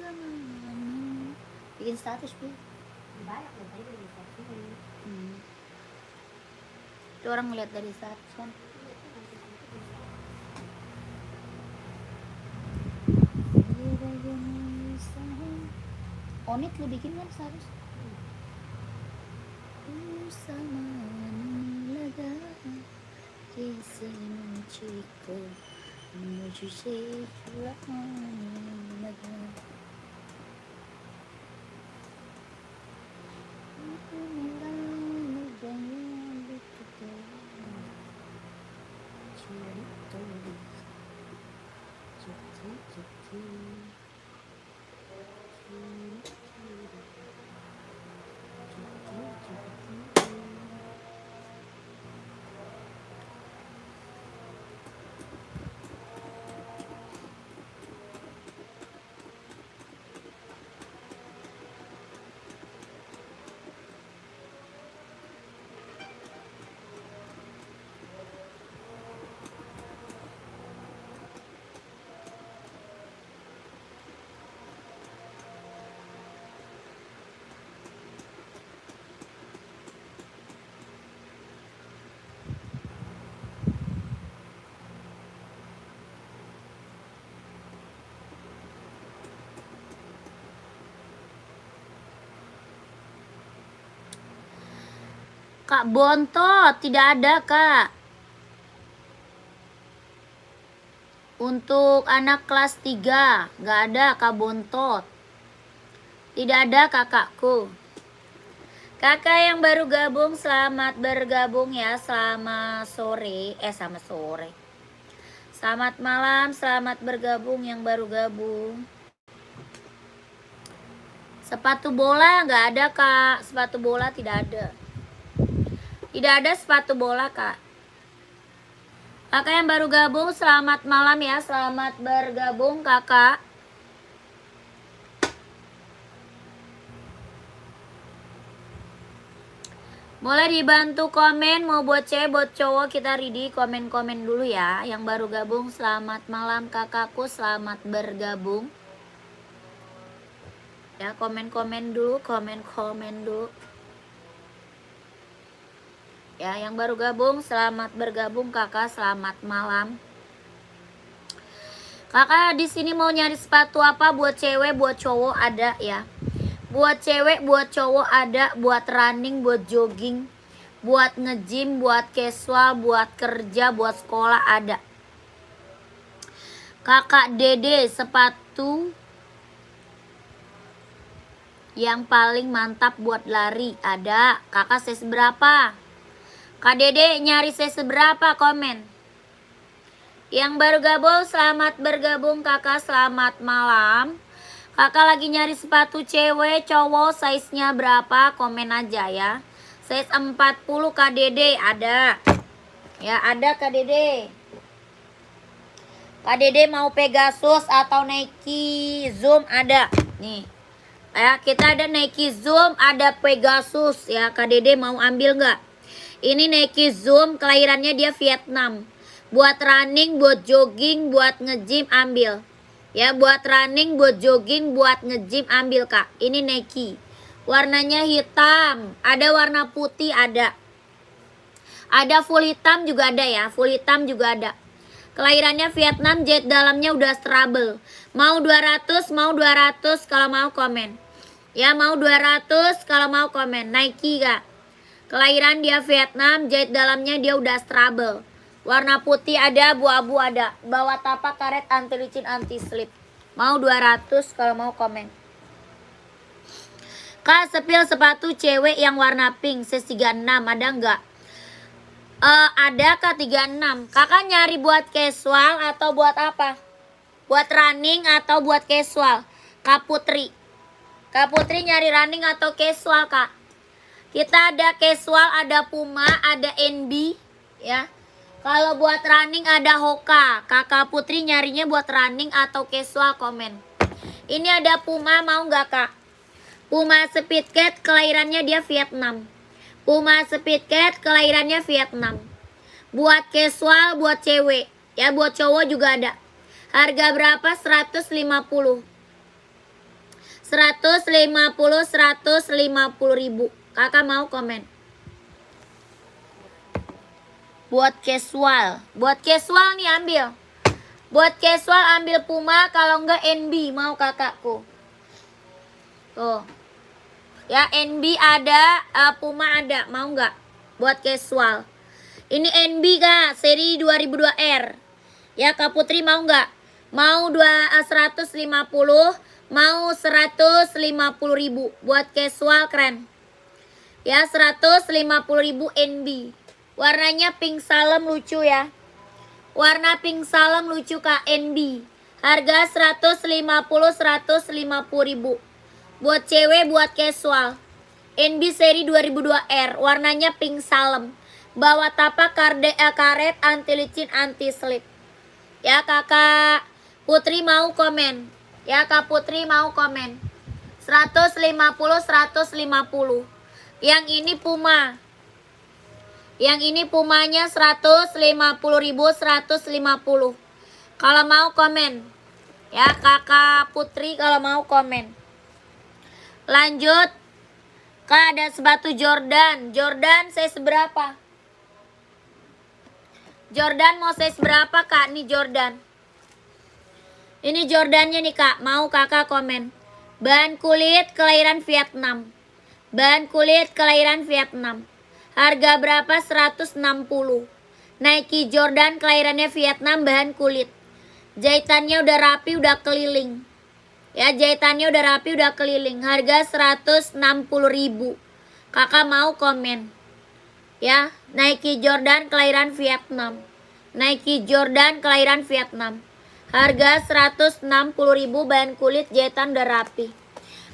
bersamamu. Bikin status Bu. Banyak loh tadi dari status. Itu orang ngeliat dari status kan. Onit lu bikin kan status. Bersamamu lada kisah muncikku menuju sejuaan lada. Kak Bontot tidak ada Kak. Untuk anak kelas 3 gak ada Kak Bontot. Tidak ada kakakku. Kakak yang baru gabung selamat bergabung ya. Selamat sore. Selamat sore. Selamat malam, selamat bergabung yang baru gabung. Sepatu bola gak ada Kak. Sepatu bola tidak ada. Tidak ada sepatu bola Kak. Kakak yang baru gabung selamat malam ya. Selamat bergabung kakak. Boleh dibantu komen. Mau buat cewek buat cowok kita ready. Komen-komen dulu ya. Yang baru gabung selamat malam kakakku. Selamat bergabung. Ya komen-komen dulu. Komen-komen dulu. Ya, yang baru gabung selamat bergabung kakak, selamat malam. Kakak di sini mau nyari sepatu apa buat cewek, buat cowok ada ya. Buat cewek, buat cowok ada, buat running, buat jogging, buat nge-gym, buat casual, buat kerja, buat sekolah ada. Kakak Dede sepatu yang paling mantap buat lari ada. Kakak size berapa? Kak Dede nyari size berapa komen? Yang baru gabung selamat bergabung kakak, selamat malam. Kakak lagi nyari sepatu cewek cowok size nya berapa komen aja ya. Size 40 Kak Dede ada. Ya ada Kak Dede. Kak Dede mau Pegasus atau Nike Zoom ada. Nih ya kita ada Nike Zoom, ada Pegasus ya. Kak Dede mau ambil nggak? Ini Nike Zoom, kelahirannya dia Vietnam. Buat running, buat jogging, buat nge-gym ambil. Ya, buat running, buat jogging, buat nge-gym ambil kak. Ini Nike. Warnanya hitam, ada warna putih ada. Ada full hitam juga ada ya, full hitam juga ada. Kelahirannya Vietnam, jahit dalamnya udah strable. Mau 200, mau 200 kalau mau komen. Ya, mau 200 kalau mau komen. Nike kak. Kelahiran dia Vietnam, jahit dalamnya dia udah strable. Warna putih ada, abu-abu ada. Bawa tapak karet anti licin anti slip. Mau 200 kalau mau komen. Kak sepil sepatu cewek yang warna pink size 36 ada nggak? Ada Kak 36. Kakak nyari buat casual atau buat apa? Buat running atau buat casual? Kak Putri. Kak Putri nyari running atau casual kak? Kita ada casual, ada Puma, ada NB ya. Kalau buat running ada Hoka. Kakak Putri nyarinya buat running atau casual komen. Ini ada Puma mau nggak kak? Puma Speedcat kelahirannya dia Vietnam. Puma Speedcat kelahirannya Vietnam. Buat casual, buat cewek ya, buat cowok juga ada. Harga berapa? 150. 150.000. Kakak mau komen. Buat casual nih ambil. Buat casual ambil Puma, kalau enggak NB mau kakakku. Tuh. Ya NB ada, Puma ada, mau enggak? Buat casual. Ini NB Kak, seri 2002R. Ya Kak Putri mau enggak? Mau 150, mau 150.000 buat casual keren. Ya 150.000 NB. Warnanya pink salem lucu ya. Warna pink salem lucu Kak, NB. Harga 150.000. Buat cewek, buat casual. NB seri 2002R, warnanya pink salem. Bawa tapak karet anti licin anti slip. Ya Kakak Putri mau komen. Ya Kak Putri mau komen. 150. Yang ini Puma. Yang ini Pumanya 150.000, 150. Kalau mau komen. Ya Kakak Putri kalau mau komen. Lanjut. Kak ada sepatu Jordan. Jordan size berapa? Jordan mau size berapa Kak? Nih Jordan. Ini Jordannya nih Kak. Mau Kakak komen. Bahan kulit kelahiran Vietnam. Bahan kulit kelahiran Vietnam. Harga berapa? 160. Nike Jordan kelahirannya Vietnam, bahan kulit. Jahitannya udah rapi, udah keliling. Ya jahitannya udah rapi, udah keliling. Harga 160.000. Kakak mau komen. Ya Nike Jordan kelahiran Vietnam. Nike Jordan kelahiran Vietnam. Harga 160.000, bahan kulit, jahitan udah rapi.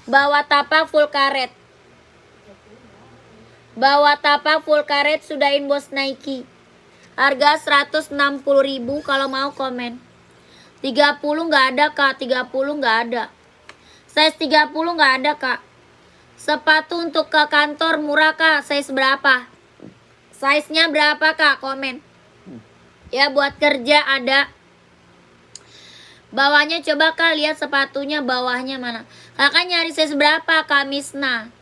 Bawa tapak full karet. Bawa tapak full karet sudah inbox Nike. Harga 160.000 kalau mau komen. 30 nggak ada Kak, 30 nggak ada. Size 30 nggak ada Kak. Sepatu untuk ke kantor murah Kak, size berapa? Size-nya berapa Kak? Komen. Ya buat kerja ada. Bawahnya coba Kak lihat sepatunya bawahnya mana. Kakak nyari size berapa Kak Misna?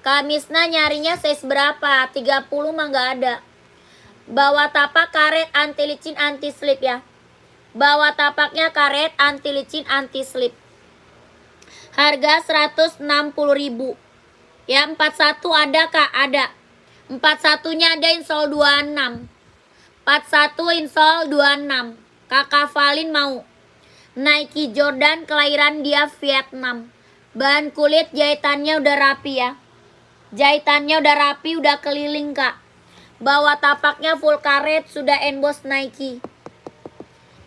Kak Misna nyarinya size berapa? 30 mah nggak ada. Bawa tapak karet anti licin anti slip ya. Bawa tapaknya karet anti licin anti slip. Harga 160.000. Ya 41 ada Kak? Ada. 41-nya ada insol 26. 41 insol 26. Kakak Valin mau. Nike Jordan kelahiran dia Vietnam. Bahan kulit jahitannya udah rapi ya. Jahitannya udah rapi, udah keliling Kak. Bawa tapaknya full karet, sudah emboss Nike.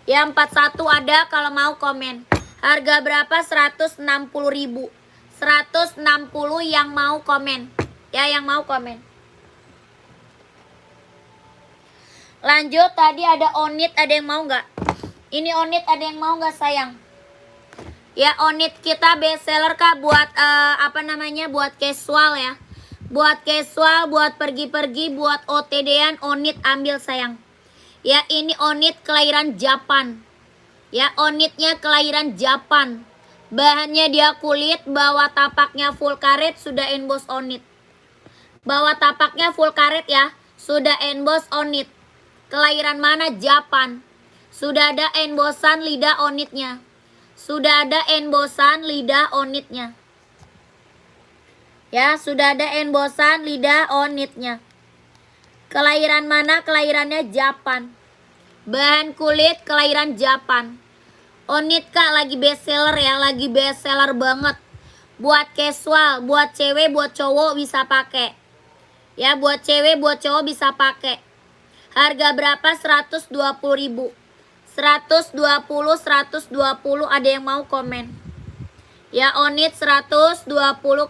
Ya 41 ada kalau mau komen. Harga berapa? 160.000. 160 yang mau komen. Ya yang mau komen. Lanjut tadi ada Onit, ada yang mau nggak? Ini Onit ada yang mau nggak sayang? Ya Onit kita best seller Kak buat buat casual ya. Buat casual, buat pergi-pergi, buat OTD-an Onit ambil sayang. Ya ini Onit kelahiran Japan. Ya Onitnya kelahiran Japan. Bahannya dia kulit, bawa tapaknya full karet, sudah emboss Onit. Bawa tapaknya full karet ya, sudah emboss Onit. Kelahiran mana? Japan. Sudah ada embossan lidah Onitnya. Sudah ada embossan lidah Onitnya. Ya, sudah ada embossan lidah Onitnya. Kelahiran mana? Kelahirannya Japan. Bahan kulit kelahiran Japan. Onit Kak lagi best seller ya, lagi best seller banget. Buat casual, buat cewek, buat cowok bisa pakai. Ya, buat cewek, buat cowok bisa pakai. Harga berapa? 120.000. 120 ada yang mau komen. Ya Onit 120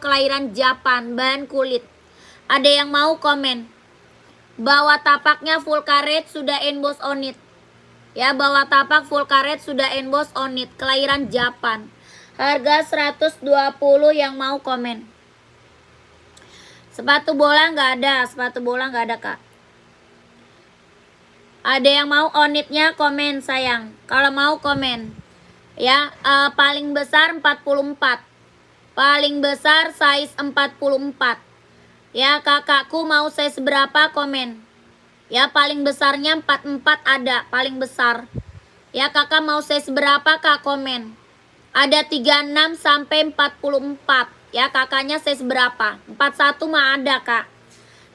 kelahiran Japan, bahan kulit. Ada yang mau komen. Bawa tapaknya full karet, sudah emboss Onit. Ya bawa tapak full karet, sudah emboss Onit, kelahiran Japan. Harga 120 yang mau komen. Sepatu bola nggak ada, sepatu bola nggak ada Kak. Ada yang mau Onitnya komen sayang. Kalau mau komen. Ya paling besar 44. Paling besar size 44. Ya, kakakku mau size berapa komen. Ya, paling besarnya 44 ada, paling besar. Ya, kakak mau size berapa kak komen. Ada 36 sampai 44. Ya, kakaknya size berapa? 41 mah ada kak.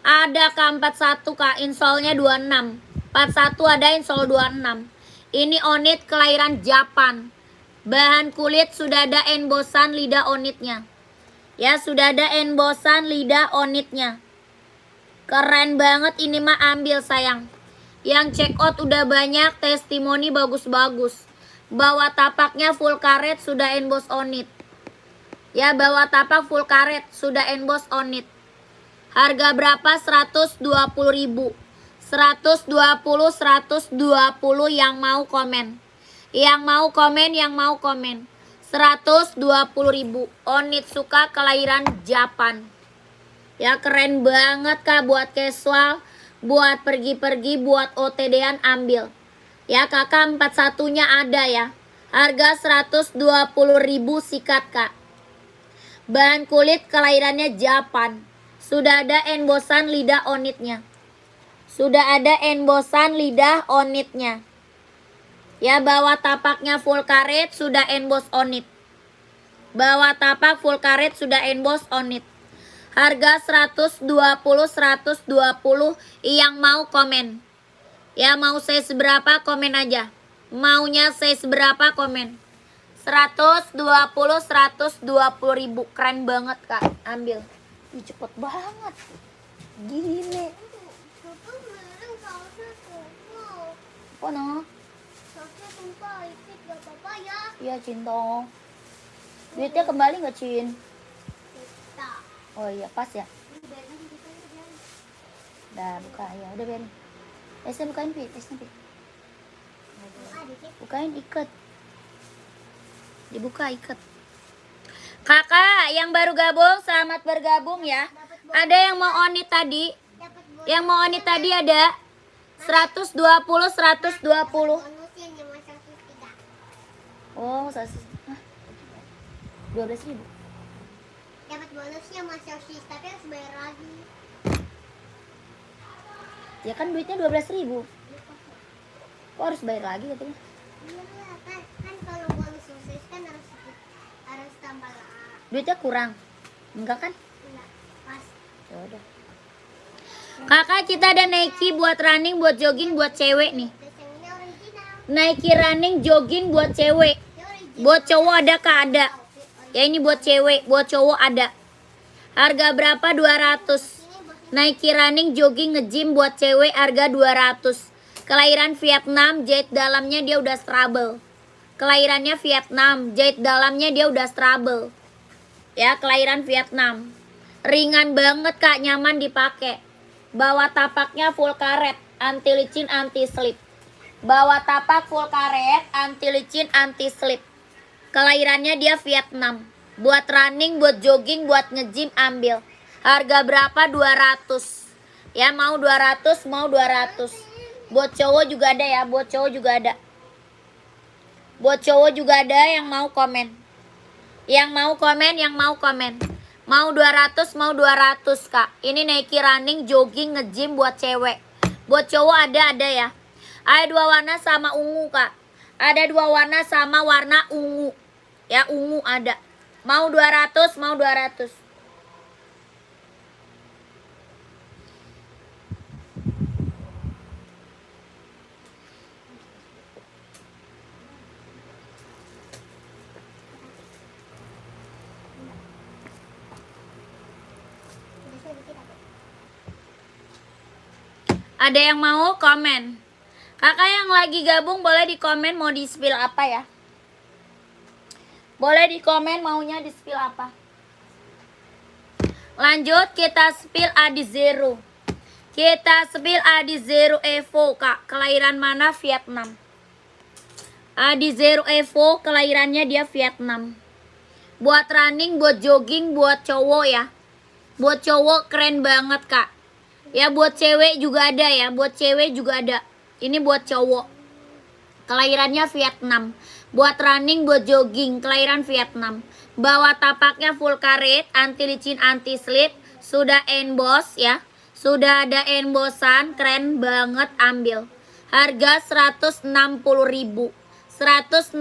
Ada kak 41 kak, insolnya 26. 41 ada insol 26. Ini onit kelahiran Japan. Bahan kulit sudah ada embosan lidah onitnya. Ya, sudah ada embosan lidah onitnya. Keren banget ini mah, ambil sayang. Yang check out udah banyak, testimoni bagus-bagus. Bawah tapaknya full karet sudah emboss onit. Ya, bawah tapak full karet sudah emboss onit. Harga berapa? 120.000. 120, 120 yang mau komen. Yang mau komen, yang mau komen. 120.000. Onitsuka kelahiran Japan. Ya, keren banget kak, buat casual, buat pergi-pergi, buat OTD-an ambil. Ya, kakak 41-nya ada ya. Harga 120.000 sikat kak. Bahan kulit kelahirannya Japan. Sudah ada embosan lidah onitnya. Sudah ada embosan lidah onitnya. Ya, bawah tapaknya full karet sudah emboss onit. Bawah tapak full karet sudah emboss onit. Harga 120, 120 yang mau komen. Ya, mau size berapa komen aja. Maunya size berapa komen. 120, 120.000. Keren banget kak, ambil. Ih, cepet banget. Gile. Apa no? Iya Cinta. Duitnya kembali nggak Cin? Oh iya pas ya. Udah buka ya, udah biarin. Esnya bukain Pi, esnya Pi. Bukain ikat. Dibuka ikat. Kakak yang baru gabung, selamat bergabung ya. Ada yang mau onit tadi? Yang mau onit tadi ada 120, 120. Oh, sosis. 12.000. Dapat bonusnya mas sosis, tapi harus bayar lagi. Ya kan duitnya 12.000. Kok harus bayar lagi katanya? Iya kan kalau bonus sosis kan harus tambah lah. Duitnya kurang. Enggak kan? Enggak, pas. Ya udah. Kakak kita ada Nike buat running, buat jogging, buat cewek nih. Terus yang ini original. Nike running jogging buat cewek. Ini original. Buat cowok ada kak ada. Ya ini buat cewek, buat cowok ada. Harga berapa? 200. Nike running jogging nge-gym buat cewek harga 200. Kelahiran Vietnam, jahit dalamnya dia udah strabel. Kelahirannya Vietnam, jahit dalamnya dia udah strabel. Ya, kelahiran Vietnam. Ringan banget kak, nyaman dipakai. Bawah tapaknya full karet, anti licin, anti slip. Bawah tapak full karet, anti licin, anti slip. Kelahirannya dia Vietnam. Buat running, buat jogging, buat nge-gym ambil. Harga berapa? 200. Ya, mau 200, mau 200. Buat cowok juga ada ya, buat cowok juga ada. Buat cowok juga ada yang mau komen. Yang mau komen, yang mau komen. Mau 200, mau 200 kak. Ini Nike running, jogging, nge-gym buat cewek. Buat cowok ada ya. Ada 2 warna sama ungu kak. Ada 2 warna sama warna ungu. Ya, ungu ada. Mau 200, mau 200. Ada yang mau komen? Kakak yang lagi gabung boleh di komen mau di spill apa ya? Boleh di komen maunya di spill apa? Lanjut kita spill Adi Zero. Kita spill Adi Zero Evo kak. Kelahiran mana? Vietnam. Adi Zero Evo kelahirannya dia Vietnam. Buat running, buat jogging, buat cowok ya. Buat cowok keren banget kak. Ya buat cewek juga ada ya. Buat cewek juga ada. Ini buat cowok. Kelahirannya Vietnam. Buat running, buat jogging, kelahiran Vietnam. Bawah tapaknya full karet, anti licin, anti slip. Sudah emboss ya. Sudah ada embossan, keren banget, ambil. Harga 160.000. 160.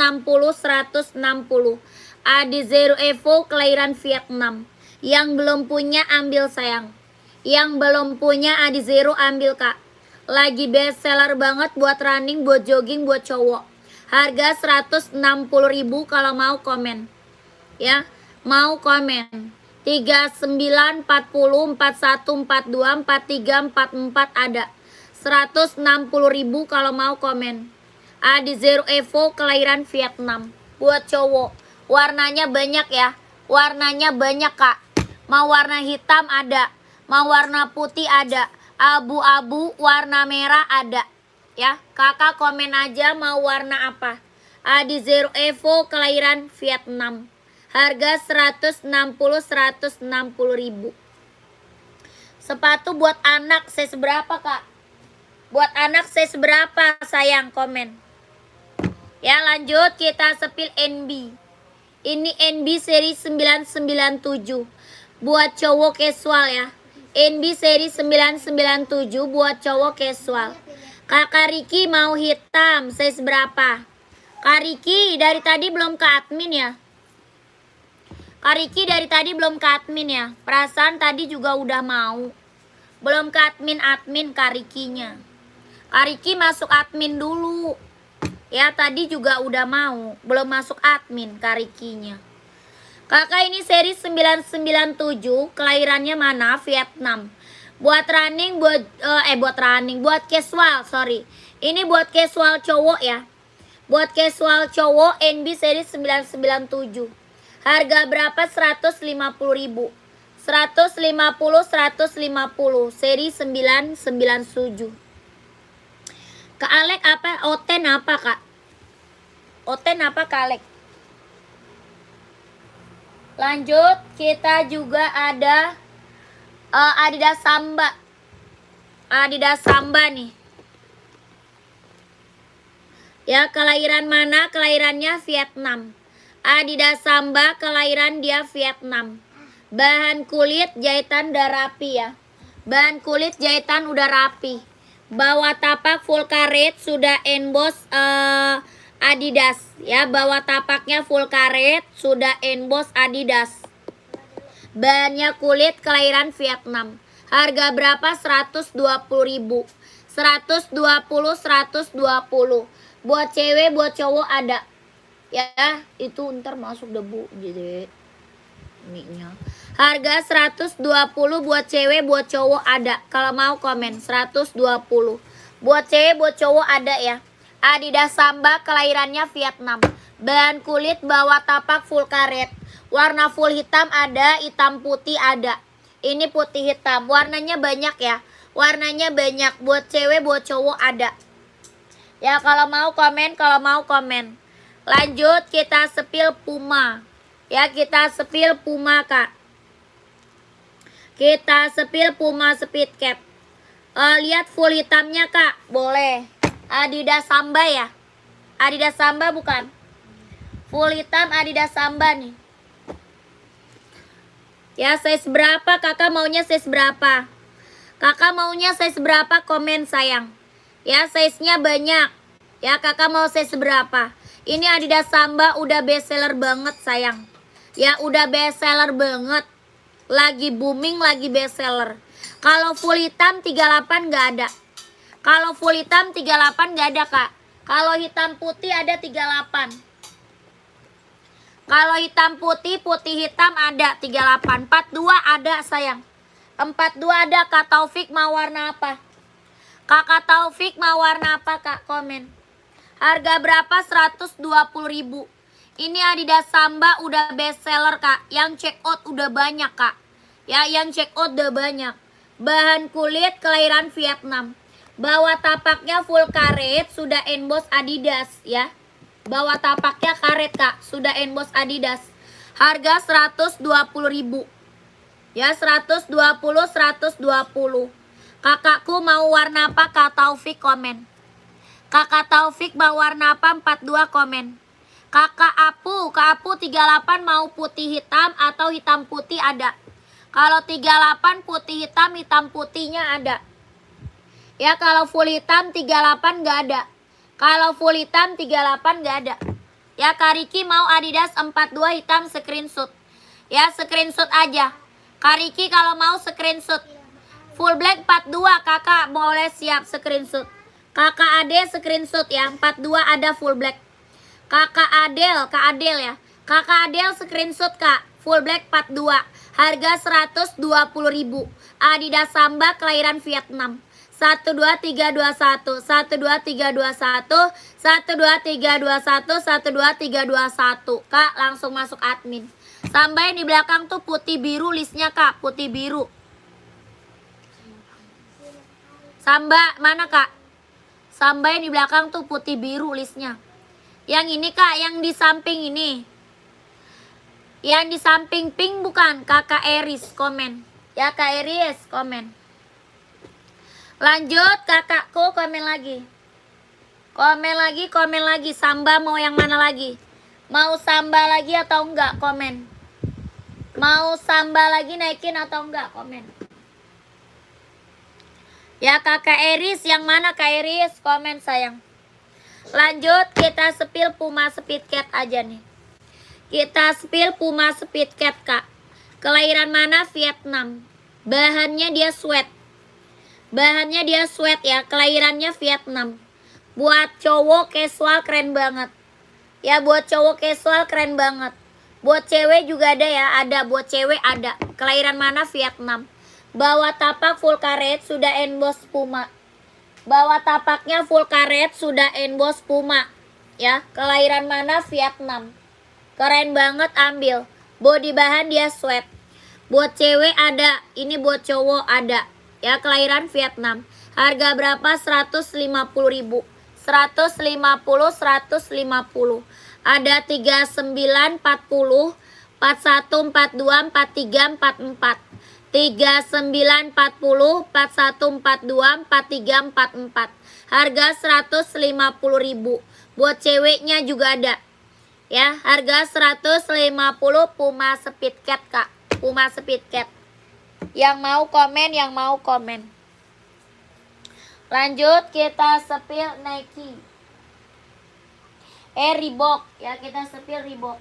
Adi Zero Evo kelahiran Vietnam. Yang belum punya ambil sayang. Yang belum punya Adi Zero ambil kak. Lagi best seller banget buat running, buat jogging, buat cowok. Harga 160.000 kalau mau komen. Ya, mau komen. 39, 40, 41, 42, 43, 44 ada. 160.000 kalau mau komen. Adi Zero Evo kelahiran Vietnam. Buat cowok. Warnanya banyak ya. Warnanya banyak kak. Mau warna hitam ada. Mau warna putih ada. Abu-abu, warna merah ada. Ya, kakak komen aja mau warna apa. Adi Zero Evo kelahiran Vietnam. Harga 160.000. Sepatu buat anak size berapa kak? Buat anak size berapa sayang, komen. Ya lanjut kita sepil NB. Ini NB seri 997. Buat cowok casual ya. NB seri 997 buat cowok casual. Kakak Riki mau hitam size berapa? Kak Riki dari tadi belum ke admin ya. Kak Riki dari tadi belum ke admin ya. Perasaan tadi juga udah mau. Belum ke admin Kak Rikinya. Kak Riki masuk admin dulu. Ya tadi juga udah mau. Belum masuk admin Kak Rikinya. Kakak ini seri 997. Kelahirannya mana? Vietnam. Buat running, buat casual, sorry. Ini buat casual cowok ya. Buat casual cowok NB seri 997. Harga berapa? 150.000. 150 seri 997. Kak Alek apa? Oten apa kak? Oten apa Kak Alek? Lanjut kita juga ada Adidas Samba. Adidas Samba nih. Ya kelahiran mana? Kelahirannya Vietnam. Adidas Samba kelahiran dia Vietnam. Bahan kulit jahitan udah rapi ya. Bahan kulit jahitan udah rapi. Bawah tapak full karet sudah emboss Adidas ya. Bawah tapaknya full karet sudah emboss Adidas. Bahannya kulit kelahiran Vietnam. Harga berapa? 120.000. 120. Buat cewek, buat cowok ada. Ya, itu ntar masuk debu jadi mic-nya. Harga 120 buat cewek, buat cowok ada. Kalau mau komen 120. Buat cewek, buat cowok ada ya. Adidas Samba kelahirannya Vietnam. Bahan kulit bawah tapak full karet. Warna full hitam ada, hitam putih ada. Ini putih hitam. Warnanya banyak ya. Warnanya banyak. Buat cewek, buat cowok ada. Ya kalau mau komen, kalau mau komen. Lanjut kita sepil Puma. Ya kita sepil Puma kak. Kita sepil Puma speed cap. Lihat full hitamnya kak. Boleh. Adidas Samba ya. Adidas Samba bukan. Full hitam Adidas Samba nih. Ya size berapa kakak maunya size berapa? Kakak maunya size berapa komen sayang. Ya size-nya banyak. Ya kakak mau size berapa? Ini Adidas Samba udah best seller banget sayang. Ya udah best seller banget. Lagi booming, lagi best seller. Kalau full hitam 38 nggak ada. Kalau full hitam 38 nggak ada kak. Kalau hitam putih ada 38. Kalau hitam putih, putih hitam ada 38. 42 ada sayang. 42 ada. Kak Taufik mau warna apa? Kakak Taufik mau warna apa kak? Komen. Harga berapa? 120.000. Ini Adidas Samba udah best seller kak. Yang check out udah banyak kak. Ya yang check out udah banyak. Bahan kulit kelahiran Vietnam. Bawah tapaknya full karet. Sudah emboss Adidas ya. Bawah tapaknya karet kak. Sudah emboss Adidas. Harga 120.000. Ya 120. Kakakku mau warna apa kak Taufik komen. Kakak Taufik mau warna apa? 42 komen. Kakak Apu, Kak Apu 38 mau putih hitam atau hitam putih ada. Kalau 38 putih hitam, hitam putihnya ada. Ya kalau full hitam 38 nggak ada. Kalau full hitam 38 nggak ada. Ya Kak Riki mau Adidas 42 hitam screenshot. Ya screenshot aja. Kak Riki kalau mau screenshot. Full black 42 kakak boleh siap screenshot. Kakak Ade screenshot ya. 42 ada full black. Kakak Adel, Kak Adel ya. Kakak Adel screenshot Kak. Full black 42. Harga 120.000. Adidas Samba kelahiran Vietnam. 12321 12321 12321 12321. Kak langsung masuk admin. Samba yang di belakang tuh putih biru listnya Kak, putih biru. Samba mana Kak? Samba yang di belakang tuh putih biru listnya. Yang ini Kak, yang di samping ini. Yang di samping pink bukan? Kakak Eris komen. Ya Kak Eris komen. Lanjut kakakku komen lagi. Komen lagi, komen lagi. Samba mau yang mana lagi? Mau samba lagi atau enggak? Komen. Mau samba lagi naikin atau enggak? Komen. Ya kakak Eris, yang mana Kak Eris? Komen sayang. Lanjut kita spill Puma Speed Cat aja nih. Kita spill Puma Speed Cat Kak. Kelahiran mana? Vietnam. Bahannya dia sweat. Bahannya dia sweat ya. Kelahirannya Vietnam. Buat cowok casual keren banget. Ya buat cowok casual keren banget. Buat cewek juga ada ya. Ada buat cewek ada. Kelahiran mana? Vietnam. Bawah tapak full karet sudah emboss Puma. Bawah tapaknya full karet sudah emboss Puma. Ya, kelahiran mana? Vietnam. Keren banget ambil. Body bahan dia sweat. Buat cewek ada, ini buat cowok ada. Ya, kelahiran Vietnam. Harga berapa? 150.000. 150, 150. Ada 39, 40, 41, 42, 43, 44. 39, 40, 41, 42, 43, 44. Harga 150.000. Buat ceweknya juga ada. Ya, harga 150 Puma Speed Cat Kak. Puma Speed Cat. Yang mau komen, yang mau komen. Lanjut kita spill Nike. Reebok ya, kita spill Reebok.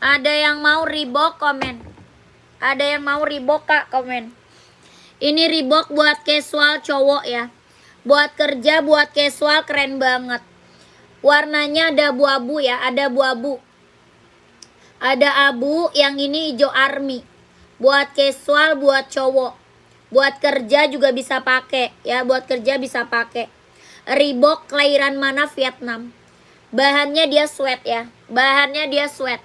Ada yang mau Reebok komen. Ada yang mau Reebok Kak komen. Ini Reebok buat casual cowok ya. Buat kerja, buat casual keren banget. Warnanya ada abu-abu ya, ada abu-abu. Ada abu, yang ini hijau army. Buat casual, buat cowok. Buat kerja juga bisa pakai ya, buat kerja bisa pakai. Reebok kelahiran mana? Vietnam. Bahannya dia sweat ya. Bahannya dia sweat.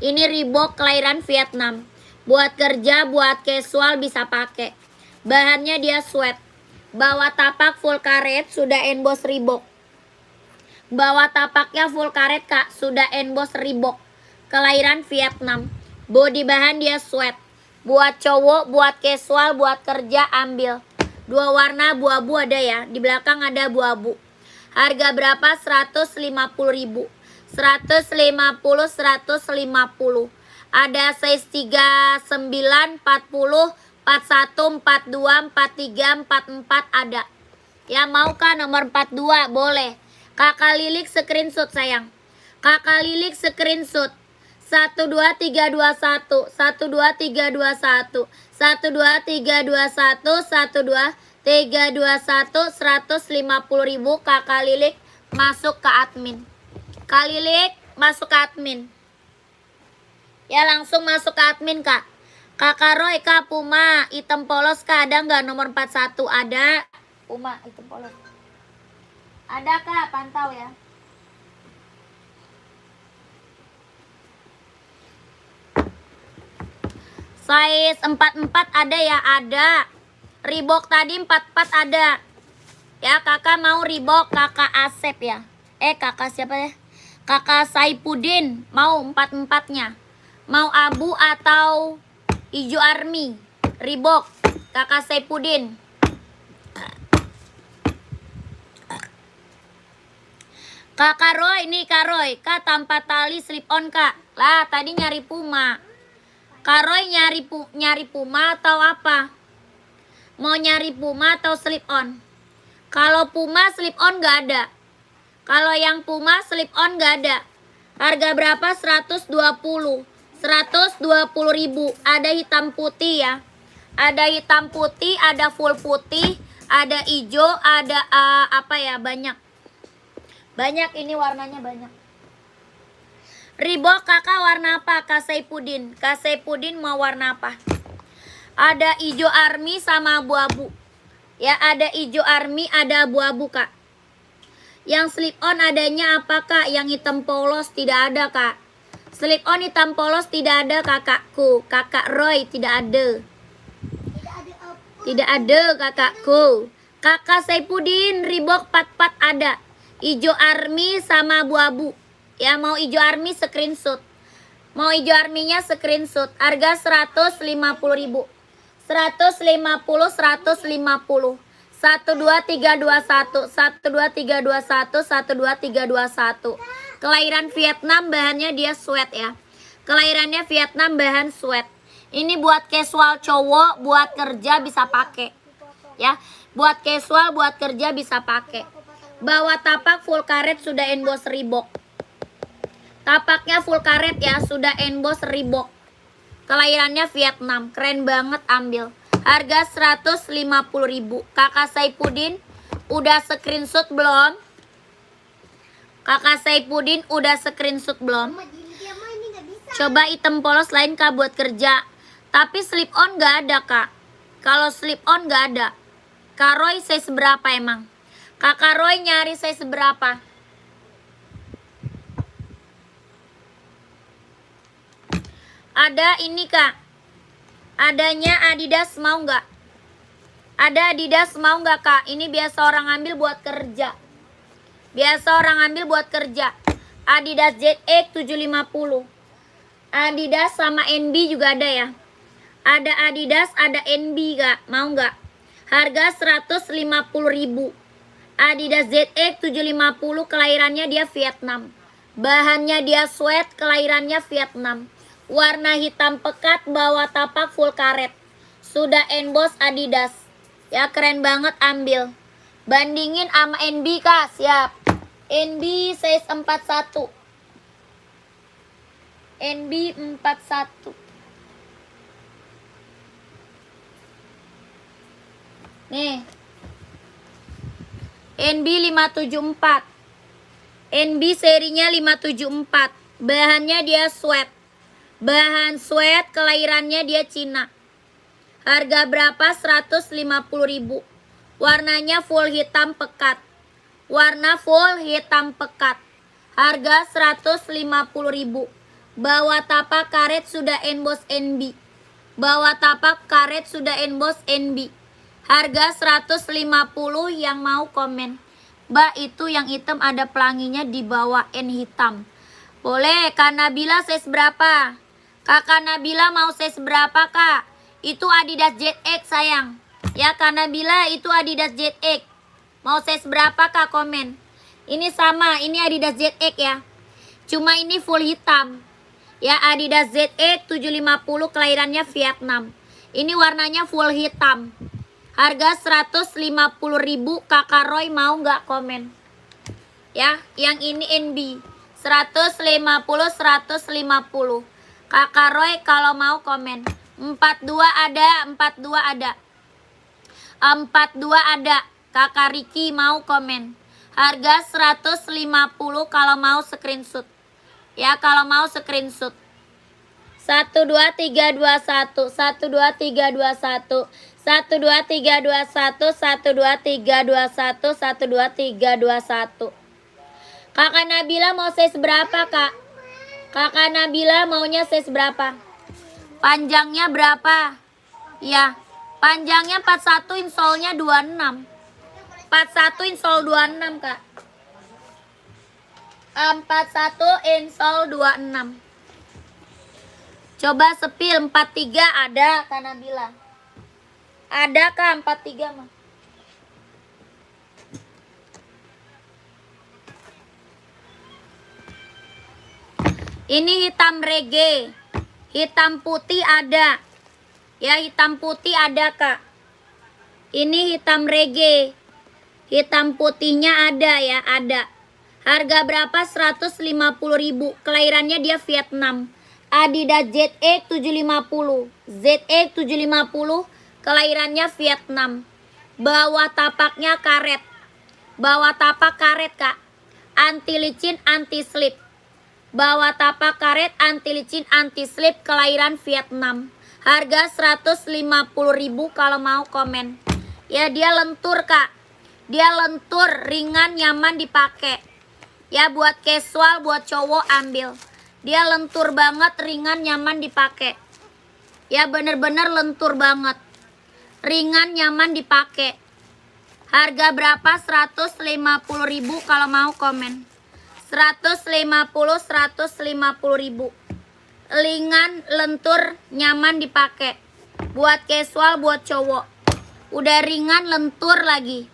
Ini Reebok kelahiran Vietnam. Buat kerja, buat casual bisa pakai. Bahannya dia sweat. Bawah tapak full karet sudah emboss Reebok. Bawah tapaknya full karet Kak, sudah emboss Reebok. Kelahiran Vietnam. Body bahan dia sweat. Buat cowok, buat casual, buat kerja ambil. Dua warna abu-abu ada ya. Di belakang ada abu-abu. Harga berapa? 150.000. 150, 150. Ada size 39, 40, 41, 42, 43, 44 ada. Ya mau kah nomor 42? Boleh. Kakak Lilik screenshot sayang. Kakak Lilik screenshot. 12321 12321 12321 12321 150.000 Kakak Lilik masuk ke admin. Kak Lilik masuk ke admin. Ya langsung masuk ke admin Kak. Kakak Roy Kak, Puma hitam polos Kak, ada nggak nomor 41? Ada. Puma hitam polos. Ada Kak, pantau ya. Size 44 ada ya, ada. Reebok tadi 44 ada. Ya kakak mau Reebok, kakak Asep ya. Kakak siapa ya? Kakak Saipudin mau 44-nya. Mau abu atau hijau army? Reebok. Kakak Saipudin. Kakak Roy, nih Kak Roy. Kak tanpa tali slip on Kak. Lah tadi nyari Puma. Kak Roy nyari Puma atau apa? Mau nyari Puma atau slip on? Kalau Puma slip on gak ada. Kalau yang Puma slip on gak ada. Harga berapa? 120. 120.000. Ada hitam putih ya. Ada hitam putih, ada full putih, ada hijau, ada apa ya, banyak. Banyak ini warnanya banyak. Reebok kakak warna apa? Kak Saipudin. Kak Saipudin mau warna apa? Ada hijau army sama abu-abu. Ya ada hijau army, ada abu-abu kak. Yang slip on adanya apa kak? Yang hitam polos tidak ada kak. Slip on hitam polos tidak ada kakakku. Kakak Roy tidak ada. Tidak ada kakakku. Kakak Saipudin Reebok 44 ada. Ijo army sama abu-abu. Ya mau ijo army screenshot. Mau ijo arminya screenshot. Harga 150.000. 150, 150. 12321, 12321, 12321. Kelahiran Vietnam, bahannya dia sweat ya. Kelahirannya Vietnam, bahan sweat. Ini buat casual cowok, buat kerja bisa pakai. Ya, buat casual, buat kerja bisa pakai. Bawah tapak full karet sudah emboss Reebok. Tapaknya full karet ya, sudah emboss Reebok. Kelahirannya Vietnam, keren banget, ambil. Harga 150.000. Kakak Saipudin udah screenshot belum? Kakak Saipudin udah screenshot belum? Coba hitam polos lain kak buat kerja. Tapi slip on gak ada kak. Kalau slip on gak ada. Kak Roy size berapa emang? Kakak Roy nyari size berapa? Ada ini kak. Adanya Adidas mau nggak? Ada Adidas mau nggak kak? Ini biasa orang ambil buat kerja. Biasa orang ambil buat kerja. Adidas ZX 750. Adidas sama NB juga ada ya. Ada Adidas, ada NB kak. Mau nggak? Harga 150.000. Adidas ZX 750, kelahirannya dia Vietnam. Bahannya dia sweat, kelahirannya Vietnam. Warna hitam pekat, bawah tapak full karet. Sudah emboss Adidas. Ya keren banget, ambil. Bandingin sama NB kak, siap. NB size 41. NB 41. Nih. NB 574. NB serinya 574. Bahannya dia sweat. Bahan sweat, kelahirannya dia Cina. Harga berapa? 150.000. Warnanya full hitam pekat. Warna full hitam pekat. Harga 150.000. Bawah tapak karet sudah emboss NB. Bawah tapak karet sudah emboss NB. Harga 150, yang mau komen. Mbak itu yang hitam ada pelanginya di bawah N hitam. Boleh. Kak Nabila size berapa? Kakak Nabila mau size berapa kak? Itu Adidas ZX sayang. Ya Kak Nabila itu Adidas ZX. Mau size berapa kak, komen. Ini sama, ini Adidas ZX ya. Cuma ini full hitam. Ya Adidas ZX 750, kelahirannya Vietnam. Ini warnanya full hitam. Harga 150.000. Kakak Roy mau nggak, komen. Ya, yang ini NB 150, 150. Kakak Roy kalau mau komen. 42 ada, 42 ada. 42 ada. Kakak Ricky mau komen. Harga 150 kalau mau screenshot. Ya, kalau mau screenshot. 12321, 12321, 12321, 12321, 12321. Kakak Nabila mau size berapa kak? Kakak Nabila maunya size berapa? Panjangnya berapa? Ya, panjangnya 41, insolnya 26. 41 insol 26 kak. 41 insol 26. Coba sepil 43 ada Kak Nabila. Ada Kak 43 mah. Ini hitam reggae. Hitam putih ada. Ya, hitam putih ada Kak. Ini hitam reggae. Hitam putihnya ada ya, ada. Harga berapa? 150.000. Kelahirannya dia Vietnam. Adidas ZX 750. ZX 750. Kelahirannya Vietnam. Bawah tapaknya karet. Bawah tapak karet Kak. Anti licin, anti slip. Bawah tapak karet, anti licin, anti slip. Kelahiran Vietnam. Harga 150.000 kalau mau komen. Ya, dia lentur Kak. Dia lentur, ringan, nyaman dipakai. Ya, buat casual, buat cowok ambil. Dia lentur banget, ringan, nyaman dipakai. Ya, bener-bener lentur banget. Ringan, nyaman dipakai. Harga berapa? 150.000 kalau mau komen. 150.000. Ringan, lentur, nyaman dipakai. Buat casual, buat cowok. Udah ringan, lentur lagi.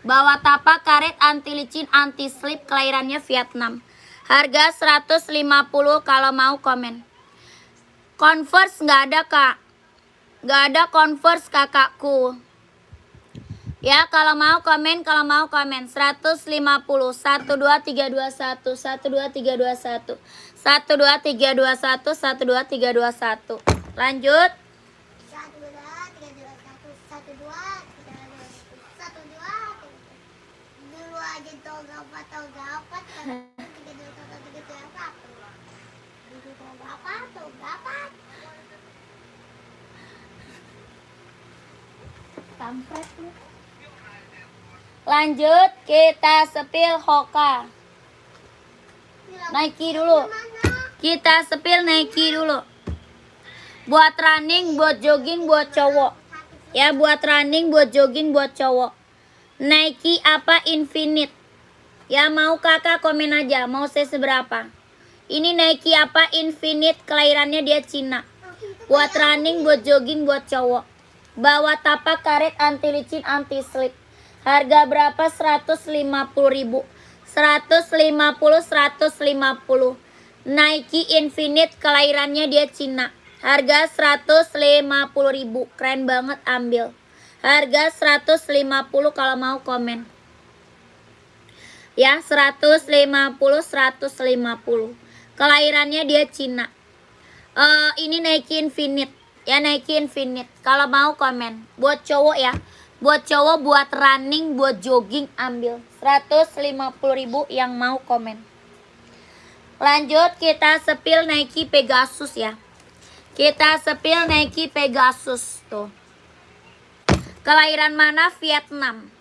Bawah tapak karet, anti licin, anti slip. Kelahirannya Vietnam. Harga 150 kalau mau komen. Converse nggak ada Kak. Nggak ada Converse kakakku. Ya, kalau mau komen, 150. 12321, 12321, 12321, 12321. Lanjut. 1, 2, 3, 2, 1, 1, 2, 3, 2, 1, 3, 2, 1, 3, 2, 1. Kampret lu. Lanjut, kita sepil Hoka. Nike dulu. Kita sepil Nike dulu. Buat running, buat jogging, buat cowok. Ya, buat running, buat jogging, buat cowok. Nike apa Infinite? Ya, mau kakak komen aja, mau saya seberapa. Ini Nike apa Infinite, kelahirannya dia Cina. Buat running, buat jogging, buat cowok. Bawah tapak karet, anti licin, anti slip. Harga berapa? 150.000. 150. Nike Infinite, kelahirannya dia Cina. Harga 150.000. Keren banget, ambil. Harga 150 kalau mau komen. Ya, 150. Kelahirannya dia Cina. Ini Nike Infinite. Ya, Nike Infinite. Kalau mau komen. Buat cowok ya. Buat cowok, buat running, buat jogging ambil. 150.000 yang mau komen. Lanjut, kita sepil Nike Pegasus ya. Kita sepil Nike Pegasus tuh. Kelahiran mana? Vietnam.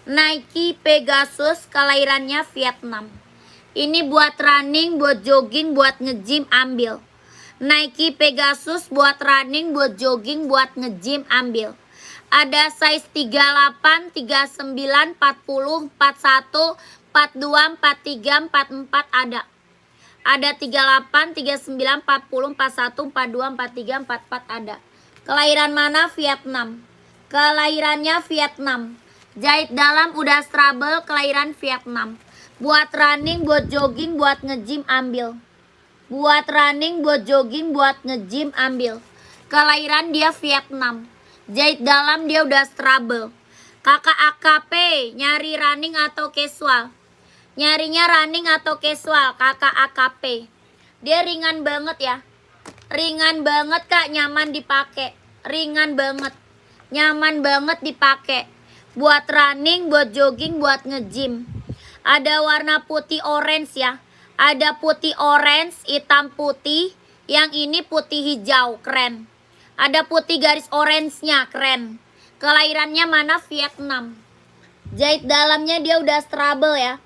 Nike Pegasus, kelahirannya Vietnam. Ini buat running, buat jogging, buat nge-gym ambil. Nike Pegasus buat running, buat jogging, buat nge-gym ambil. Ada size 38, 39, 40, 41, 42, 43, 44 ada. Ada 38, 39, 40, 41, 42, 43, 44 ada. Kelahiran mana? Vietnam. Kelahirannya Vietnam. Jahit dalam udah strabel, kelahiran Vietnam. Buat running, buat jogging, buat nge-gym ambil. Buat running, buat jogging, buat nge-gym ambil. Kelahiran dia Vietnam. Jahit dalam dia udah strabel. Kakak AKP nyari running atau casual? Nyarinya running atau casual, kakak AKP. Dia ringan banget ya. Ringan banget Kak, nyaman dipakai. Ringan banget. Nyaman banget dipakai. Buat running, buat jogging, buat nge-gym. Ada warna putih orange ya. Ada putih orange, hitam putih. Yang ini putih hijau, keren. Ada putih garis orange-nya, keren. Kelahirannya mana? Vietnam. Jahit dalamnya dia udah strabel ya.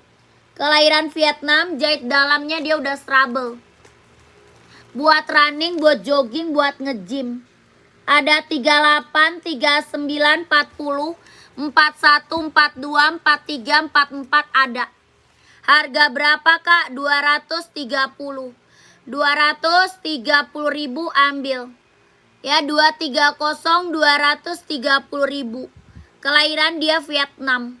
Kelahiran Vietnam, jahit dalamnya dia udah strabel. Buat running, buat jogging, buat nge-gym. Ada 38, 39, 40, 41, 42, 43, 44 ada. Harga berapa Kak? 230. 230.000 ambil. Ya 230 230.000. Kelahiran dia Vietnam.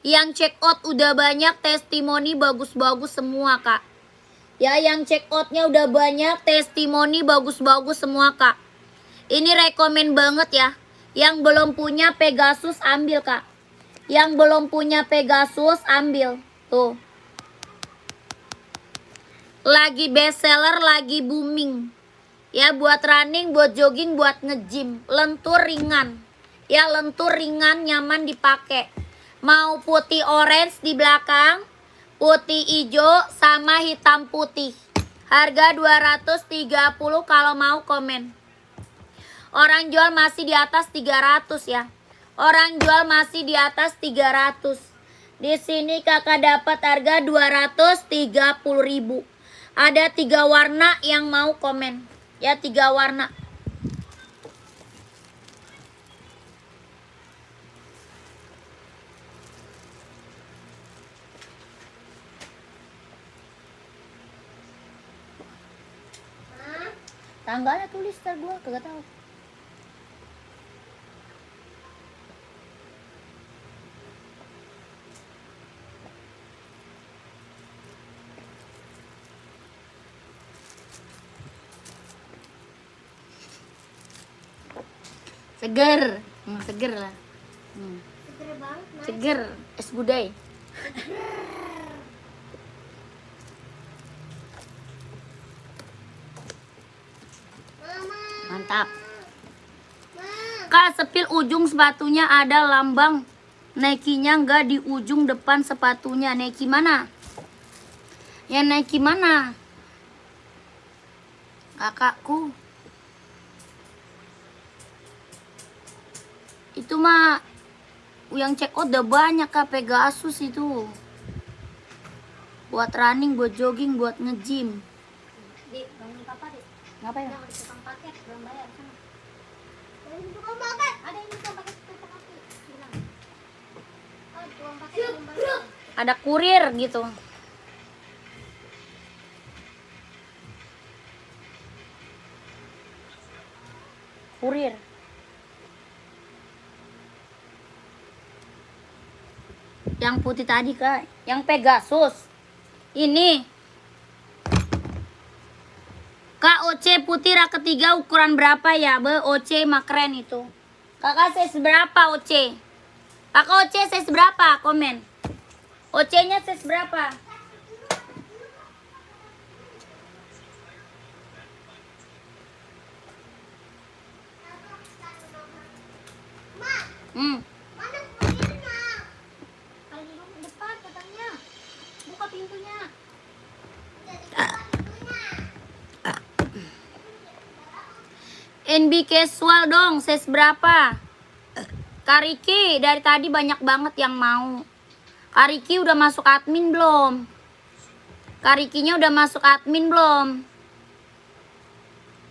Yang check out udah banyak, testimoni bagus-bagus semua kak. Ya yang check outnya udah banyak, testimoni bagus-bagus semua kak. Ini rekomen banget ya. Yang belum punya Pegasus ambil kak. Yang belum punya Pegasus ambil. Tuh. Lagi best seller, lagi booming. Ya buat running, buat jogging, buat nge-gym. Lentur ringan. Ya lentur ringan, nyaman dipakai. Mau putih orange di belakang, putih hijau sama hitam putih. Harga 230 kalau mau komen. Orang jual masih di atas 300 ya. Orang jual masih di atas 300. Di sini kakak dapat harga 230.000. Ada 3 warna yang mau komen. Ya 3 warna. Tanggalnya tulis ntar gue kagak tahu. Seger, seger lah. Seger banget, Mas. Seger, es gudai. Mama. Mantap. Ma. Kak, sepil ujung sepatunya ada lambang Nike-nya nggak di ujung depan sepatunya. Nike mana? Ya Nike mana? Kakakku. Itu mah yang check out udah banyak kak, Pegasus itu. Buat running, buat jogging, buat nge-gym. Dik, bangun papa dik. Ngapain? Yang di tukang paket, belum bayar sana. Yang di tukang paket. Ada yang di tukang paket, tukang paket. Bilang. Oh, tukang paket belum bayar. Ada kurir gitu. Kurir. Yang putih tadi kak, yang Pegasus. Ini. Kak OC putih rak ketiga ukuran berapa ya? Be OC mah keren itu. Kakak size berapa OC? Kakak OC size berapa? Komen. OC-nya size berapa? Ma, Hmm. mana kurirnya? Ada di depan katanya. Buka pintunya. Jadi buka pintunya. NB casual dong, size berapa? Kariki dari tadi banyak banget yang mau. Kariki udah masuk admin belum? Karikinya udah masuk admin belum?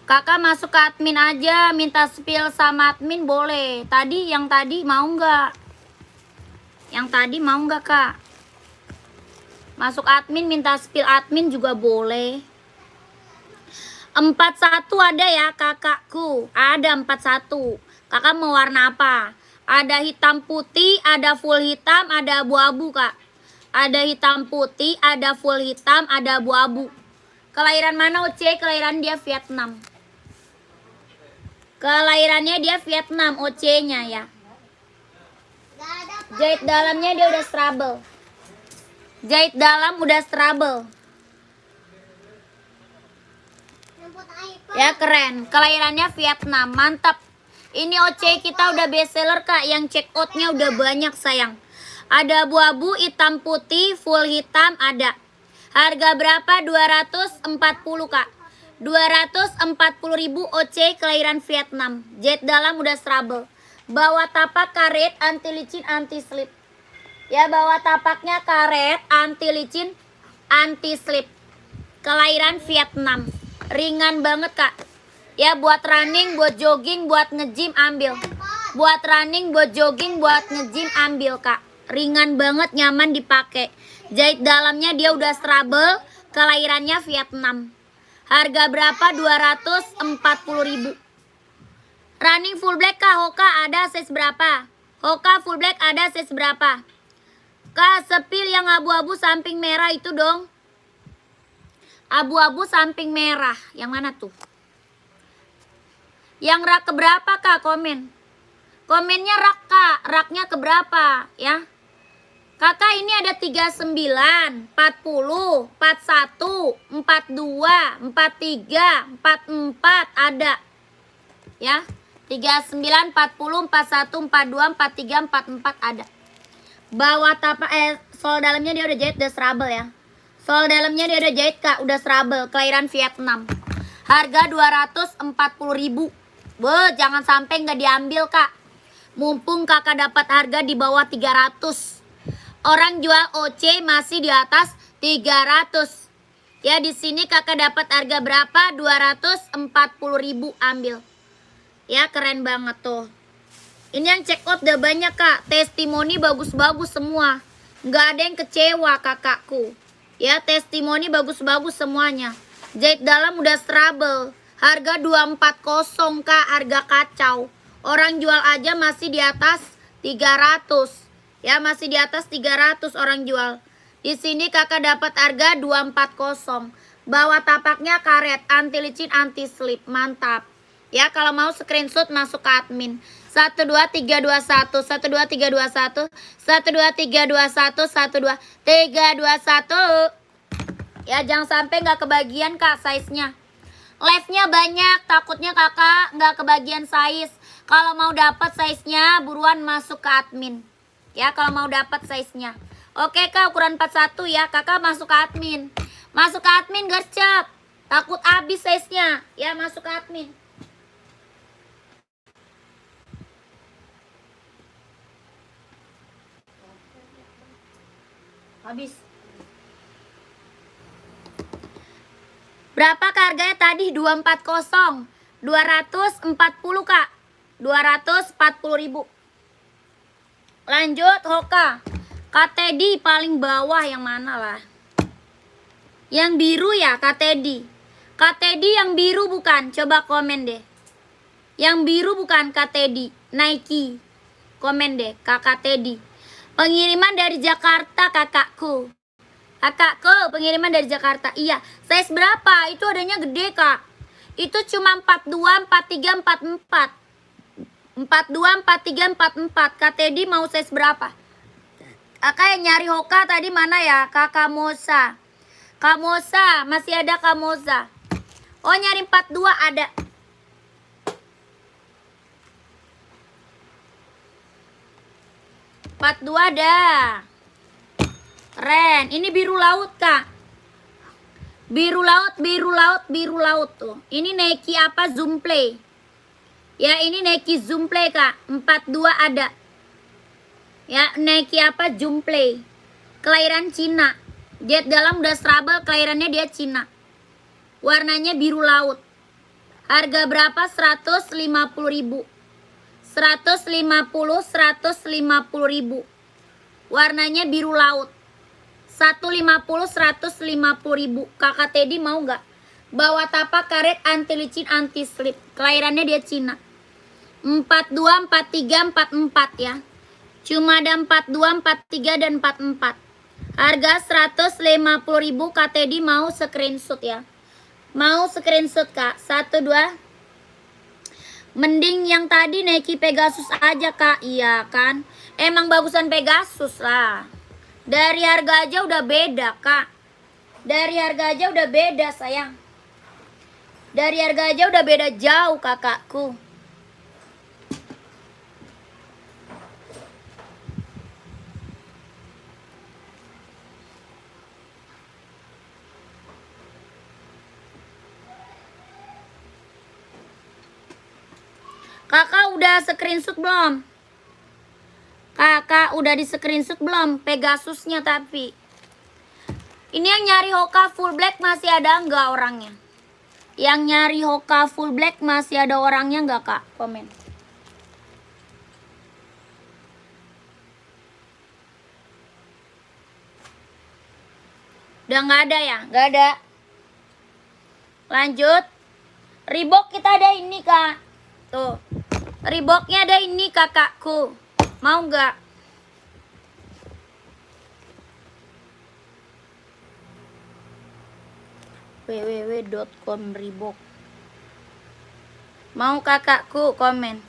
Kakak masuk ke admin aja, minta spill sama admin boleh. Yang tadi mau nggak? Yang tadi mau nggak kak? Masuk admin minta spill admin juga boleh. 41 ada ya kakakku. Ada 41. Kakak mau warna apa? Ada hitam putih, ada full hitam, ada abu-abu kak. Ada hitam putih, ada full hitam, ada abu-abu. Kelahiran mana OC? Kelahiran dia Vietnam. Kelahirannya dia Vietnam OC-nya ya. Gak ada apa. Jahit dalamnya dia udah trouble. Jahit dalam udah trouble. Jemput iPad. Ya keren. Kelahirannya Vietnam. Mantap. Ini OC kita udah best seller kak. Yang check outnya udah banyak sayang. Ada abu-abu, hitam putih, full hitam ada. Harga berapa? 240 kak. 240.000 OC kelahiran Vietnam. Jahit dalam udah trouble. Bawah tapak karet, anti licin, anti slip. Ya bawah tapaknya karet, anti licin, anti slip. Kelahiran Vietnam. Ringan banget kak. Ya buat running, buat jogging, buat nge-gym ambil. Buat running, buat jogging, buat nge-gym ambil kak. Ringan banget, nyaman dipakai. Jahit dalamnya dia udah trouble. Kelahirannya Vietnam. Harga berapa? 240.000. Running full black kak, Hoka ada size berapa? Hoka full black ada size berapa? Kak, sepil yang abu-abu samping merah itu dong. Abu-abu samping merah. Yang mana tuh? Yang rak keberapa kak? Komen. Komennya rak kak. Raknya keberapa ya? Kakak ini ada 39, 40, 41, 42, 43, 44 ada. Ya. 39, 40, 41, 42, 43, 44 ada. Bawah tapak sol dalamnya dia udah jahit, udah serabel ya. Sol dalamnya dia udah jahit kak, udah serabel, kelahiran Vietnam. Harga 240.000. Jangan sampai nggak diambil kak. Mumpung kakak dapat harga di bawah 300. Orang jual OC masih di atas 300. Ya di sini kakak dapat harga berapa? 240.000 ambil. Ya keren banget tuh. Ini yang check out udah banyak kak. Testimoni bagus-bagus semua. Nggak ada yang kecewa kakakku. Ya testimoni bagus-bagus semuanya. Jahit dalam udah struggle. Harga 240 kak. Harga kacau. Orang jual aja masih di atas 300. Ya masih di atas 300 orang jual. Di sini kakak dapat harga 240. Bawah tapaknya karet. Anti licin, anti slip. Mantap. Ya kalau mau screenshot masuk ke admin. 12321 12321 12321 12321. Ya jangan sampai nggak kebagian kak size-nya. Live-nya banyak, takutnya kakak nggak kebagian size. Kalau mau dapat size-nya buruan masuk ke admin. Ya kalau mau dapat size-nya. Oke kak, ukuran 41 ya, kakak masuk ke admin. Masuk ke admin gercep. Takut habis size-nya. Ya masuk ke admin. Habis. Berapa kak harganya tadi? 240. 240 kak. 240.000. Lanjut Hoka. Kak Teddy paling bawah yang mana lah? Yang biru ya Kak Teddy. Kak Teddy yang biru bukan? Coba komen deh. Yang biru bukan Kak Teddy. Nike. Komen deh Kak Teddy. Pengiriman dari Jakarta kakakku. Kakakku pengiriman dari Jakarta. Iya. Size berapa? Itu adanya gede kak. Itu cuma 42, 43, 44. 42, 43, 44. Kak Teddy mau size berapa? Kakak yang nyari Hoka tadi mana ya? Kakak Mosa. Kak Mosa. Masih ada Kak Mosa. Oh nyari 42 ada. Dua ada. Keren. Ini biru laut kak. Biru laut, biru laut, biru laut tuh. Ini Nike apa? Zoom Play. Ya ini Nike Zoom Play kak. 42 ada. Ya Nike apa? Zoom Play. Kelahiran Cina. Jet dalam udah strabel. Kelahirannya dia Cina. Warnanya biru laut. Harga berapa? 150.000. 150.000. Warnanya biru laut. 150.000. Kakak Teddy mau nggak? Bawah tapak karet anti licin anti slip. Kelahirannya dia Cina. 42, 43, 44 ya. Cuma ada 42, 43 dan 44. Harga 150.000. Kak Teddy mau screenshot ya. Mau screenshot kak. 1, 2. Mending yang tadi Nike Pegasus aja kak. Iya kan. Emang bagusan Pegasus lah. Dari harga aja udah beda kak. Dari harga aja udah beda sayang. Dari harga aja udah beda jauh kakakku. Kakak udah screenshot belum? Kakak udah di screenshot belum? Pegasusnya tapi. Ini yang nyari Hoka full black masih ada nggak orangnya? Yang nyari Hoka full black masih ada orangnya nggak kak? Komen. Udah nggak ada ya? Nggak ada. Lanjut. Reebok kita ada ini kak. Tuh. Reeboknya ada ini kakakku. Mau nggak? www.com Reebok. Mau kakakku komen.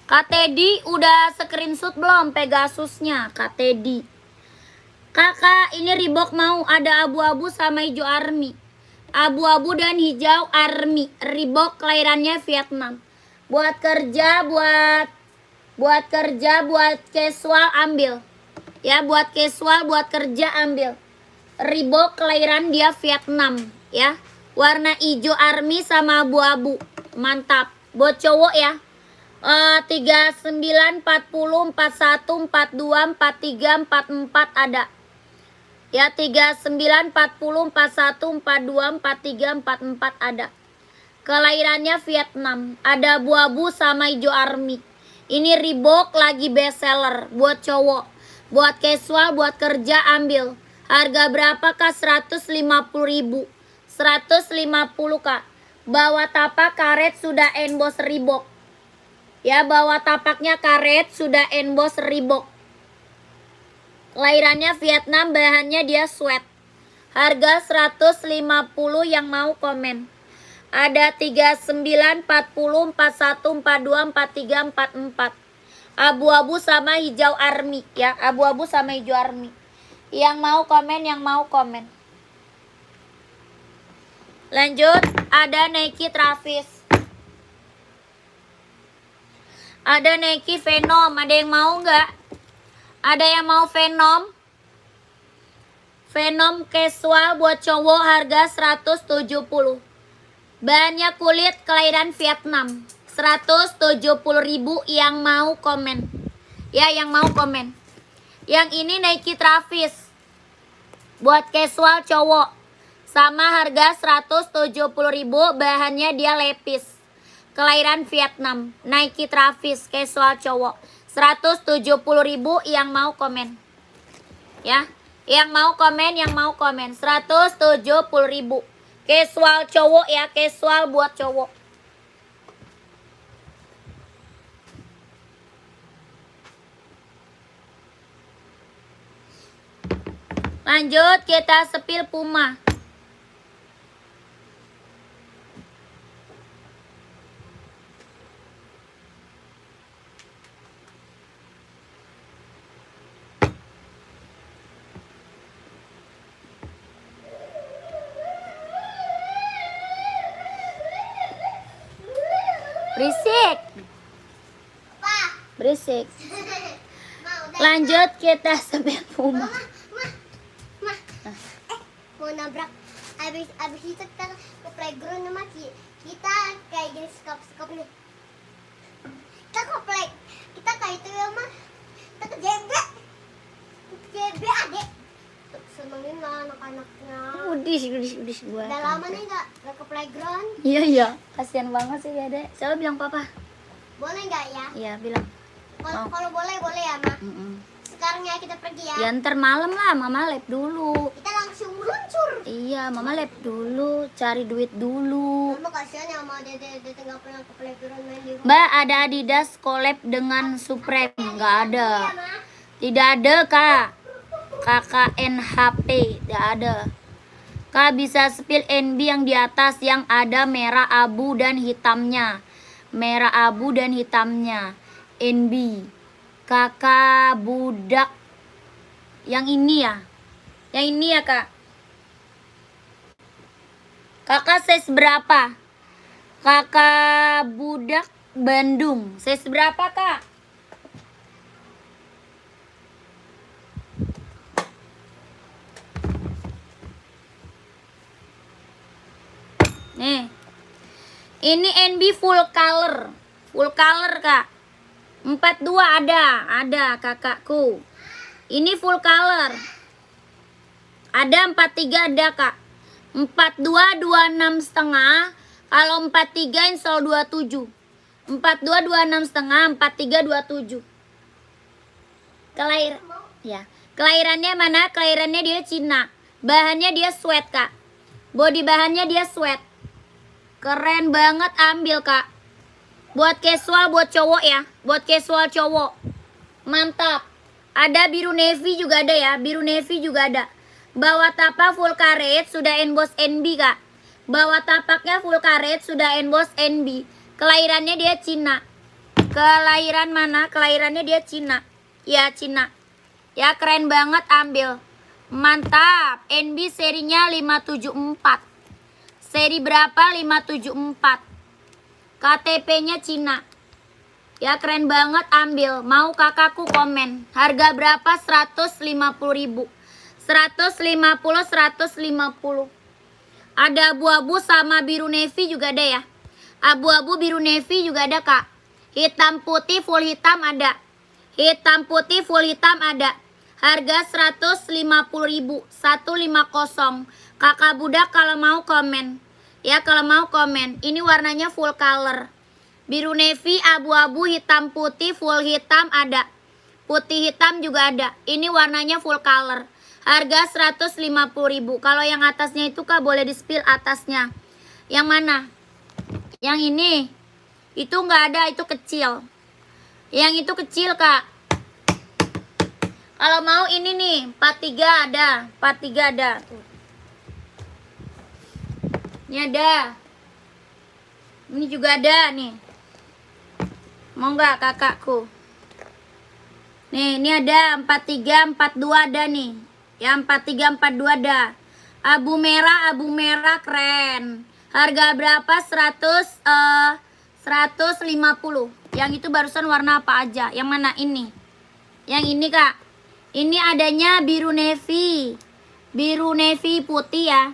Kak Teddy udah screenshot belum Pegasusnya Kak Teddy? Kakak ini Reebok mau, ada abu-abu sama hijau army. Abu-abu dan hijau army. Reebok kelahirannya Vietnam. Buat kerja, buat casual ambil. Ya, buat casual, buat kerja ambil. Reebok kelahiran dia Vietnam, ya. Warna hijau army sama abu-abu. Mantap. Buat cowok ya. 39, 40, 41, 42, 43, 44 ada. Ya, 39, 40, 41, 42, 43, 44 ada. Kelahirannya Vietnam. Ada abu-abu sama hijau army. Ini Reebok lagi best seller buat cowok. Buat casual, buat kerja ambil. Harga berapa kak? 150.000. 150 kak. Bawah tapak karet sudah emboss Reebok. Ya, bawah tapaknya karet sudah emboss Reebok. Kelahirannya Vietnam, bahannya dia sweat. Harga 150 yang mau komen. Ada 39, 40, 41, 42, 43, 44. Abu-abu sama hijau army ya, abu-abu sama hijau army. Yang mau komen, yang mau komen. Lanjut, ada Nike Travis. Ada Nike Venom, ada yang mau nggak? Ada yang mau Venom? Venom casual buat cowok harga 170. Bahannya kulit, kelahiran Vietnam. 170.000 yang mau komen. Ya, yang mau komen. Yang ini Nike Travis. Buat casual cowok. Sama harga 170.000, bahannya dia lepis. Kelahiran Vietnam. Nike Travis casual cowok. 170.000 yang mau komen. Ya, yang mau komen, yang mau komen. 170.000. Casual cowok ya, casual buat cowok. Lanjut, kita sepil Puma. Berisik. Berisik. Lanjut, kita sepil Puma. Mau nabrak. Abis itu kita ke playground sama kita kayak gini skop nih. Kita kita kayak itu ya mah. Kita ke JB adek. Senengin lah anak-anaknya. Udis gua. Udah lama nih nggak ke playground. Iya. Kasian banget sih ya, Dek. Coba bilang papa. Boleh nggak ya? Iya, bilang. Kalau boleh ya, Ma. Sekarang ya kita pergi ya. Ya ntar malam lah, Mama lab dulu. Kita langsung meluncur. Iya, Mama lab dulu, cari duit dulu. Mama kasihan ya sama Dede nggak pernah ke playground main di rumah. Mbak, ada Adidas collab dengan Supreme? Nggak ada. Iya, Ma. Tidak ada, Kak. KKNHP, tidak ada. Kak, bisa spill NB yang di atas yang ada merah abu dan hitamnya. Merah abu dan hitamnya. NB. Kakak budak. Yang ini ya. Yang ini ya, Kak. Kakak size berapa? Kakak budak Bandung. Size berapa, Kak? Nih. Ini NB full color. Full color, Kak. 42 ada kakakku. Ini full color. Ada 43 ada, Kak. 42 26 setengah. Kalau 43 install 27. 42 26 setengah, 43 27. Ya. Kelahirannya mana? Kelahirannya dia Cina. Bahannya dia sweat, Kak. Body bahannya dia sweat. Keren banget, ambil Kak. Buat casual, buat cowok ya. Buat casual cowok. Mantap. Ada biru navy juga ada ya. Biru navy juga ada. Bawah tapak full karet, sudah emboss NB Kak. Bawah tapaknya full karet, sudah emboss NB. Kelahirannya dia Cina. Kelahiran mana? Kelahirannya dia Cina. Ya, Cina. Ya, keren banget, ambil. Mantap. NB serinya 574. Seri berapa? 574. KTP-nya Cina. Ya, keren banget, ambil. Mau kakakku komen. Harga berapa? 150.000. 150, 150. Ada abu-abu sama biru navy juga ada ya. Abu-abu biru navy juga ada Kak. Hitam putih full hitam ada. Hitam putih full hitam ada. Harga 150.000. 150. Kakak budak kalau mau komen. Ya, kalau mau komen. Ini warnanya full color. Biru navy, abu-abu, hitam putih, full hitam ada. Putih hitam juga ada. Ini warnanya full color. Harga 150.000. Kalau yang atasnya itu Kak boleh di-spill atasnya. Yang mana? Yang ini. Itu nggak ada, itu kecil. Yang itu kecil Kak. Kalau mau ini nih, 43 ada. 43 ada. Tuh. Ini ada. Ini juga ada nih. Mau nggak kakakku? Nih, ini ada 43, 42 ada nih. Ya, 43, 42 ada. Abu merah keren. Harga berapa? 150. Yang itu barusan warna apa aja? Yang mana ini? Yang ini Kak. Ini adanya biru navy. Biru navy putih ya.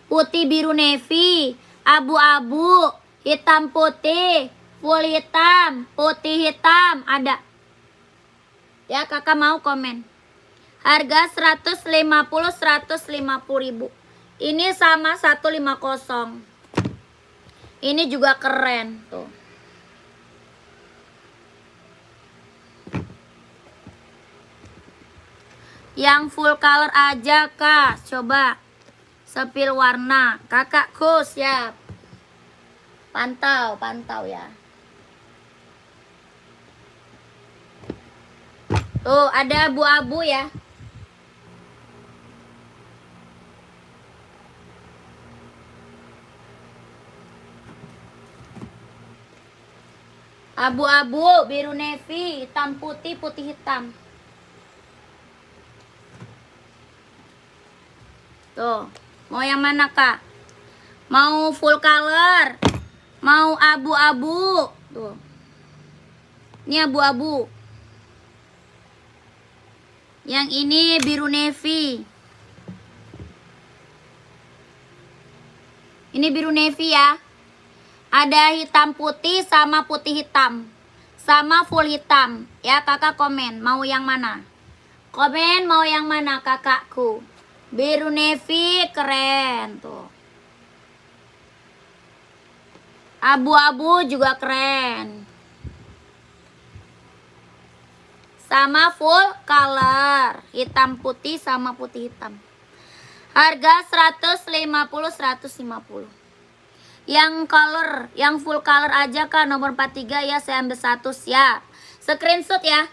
Putih biru navy. Abu-abu. Hitam putih. Full hitam. Putih hitam. Ada. Ya, kakak mau komen. Harga 150, 150.000. Ini sama 150. Ini juga keren tuh. Yang full color aja Kak. Coba sepil warna. Kakakku siap. Pantau ya. Tuh ada abu-abu ya. Abu-abu, biru navy, hitam putih, putih hitam. Tuh, mau yang mana Kak? Mau full color? Mau abu-abu? Tuh. Ini abu-abu. Yang ini biru navy. Ini biru navy ya. Ada hitam putih sama putih hitam. Sama full hitam. Ya, kakak komen. Mau yang mana? Komen mau yang mana kakakku. Biru navy keren tuh. Abu-abu juga keren. Sama full color. Hitam putih sama putih hitam. Harga 150, 150. Yang color, yang full color aja Kak, nomor 43 ya, saya ambil satu siap. Screenshot ya.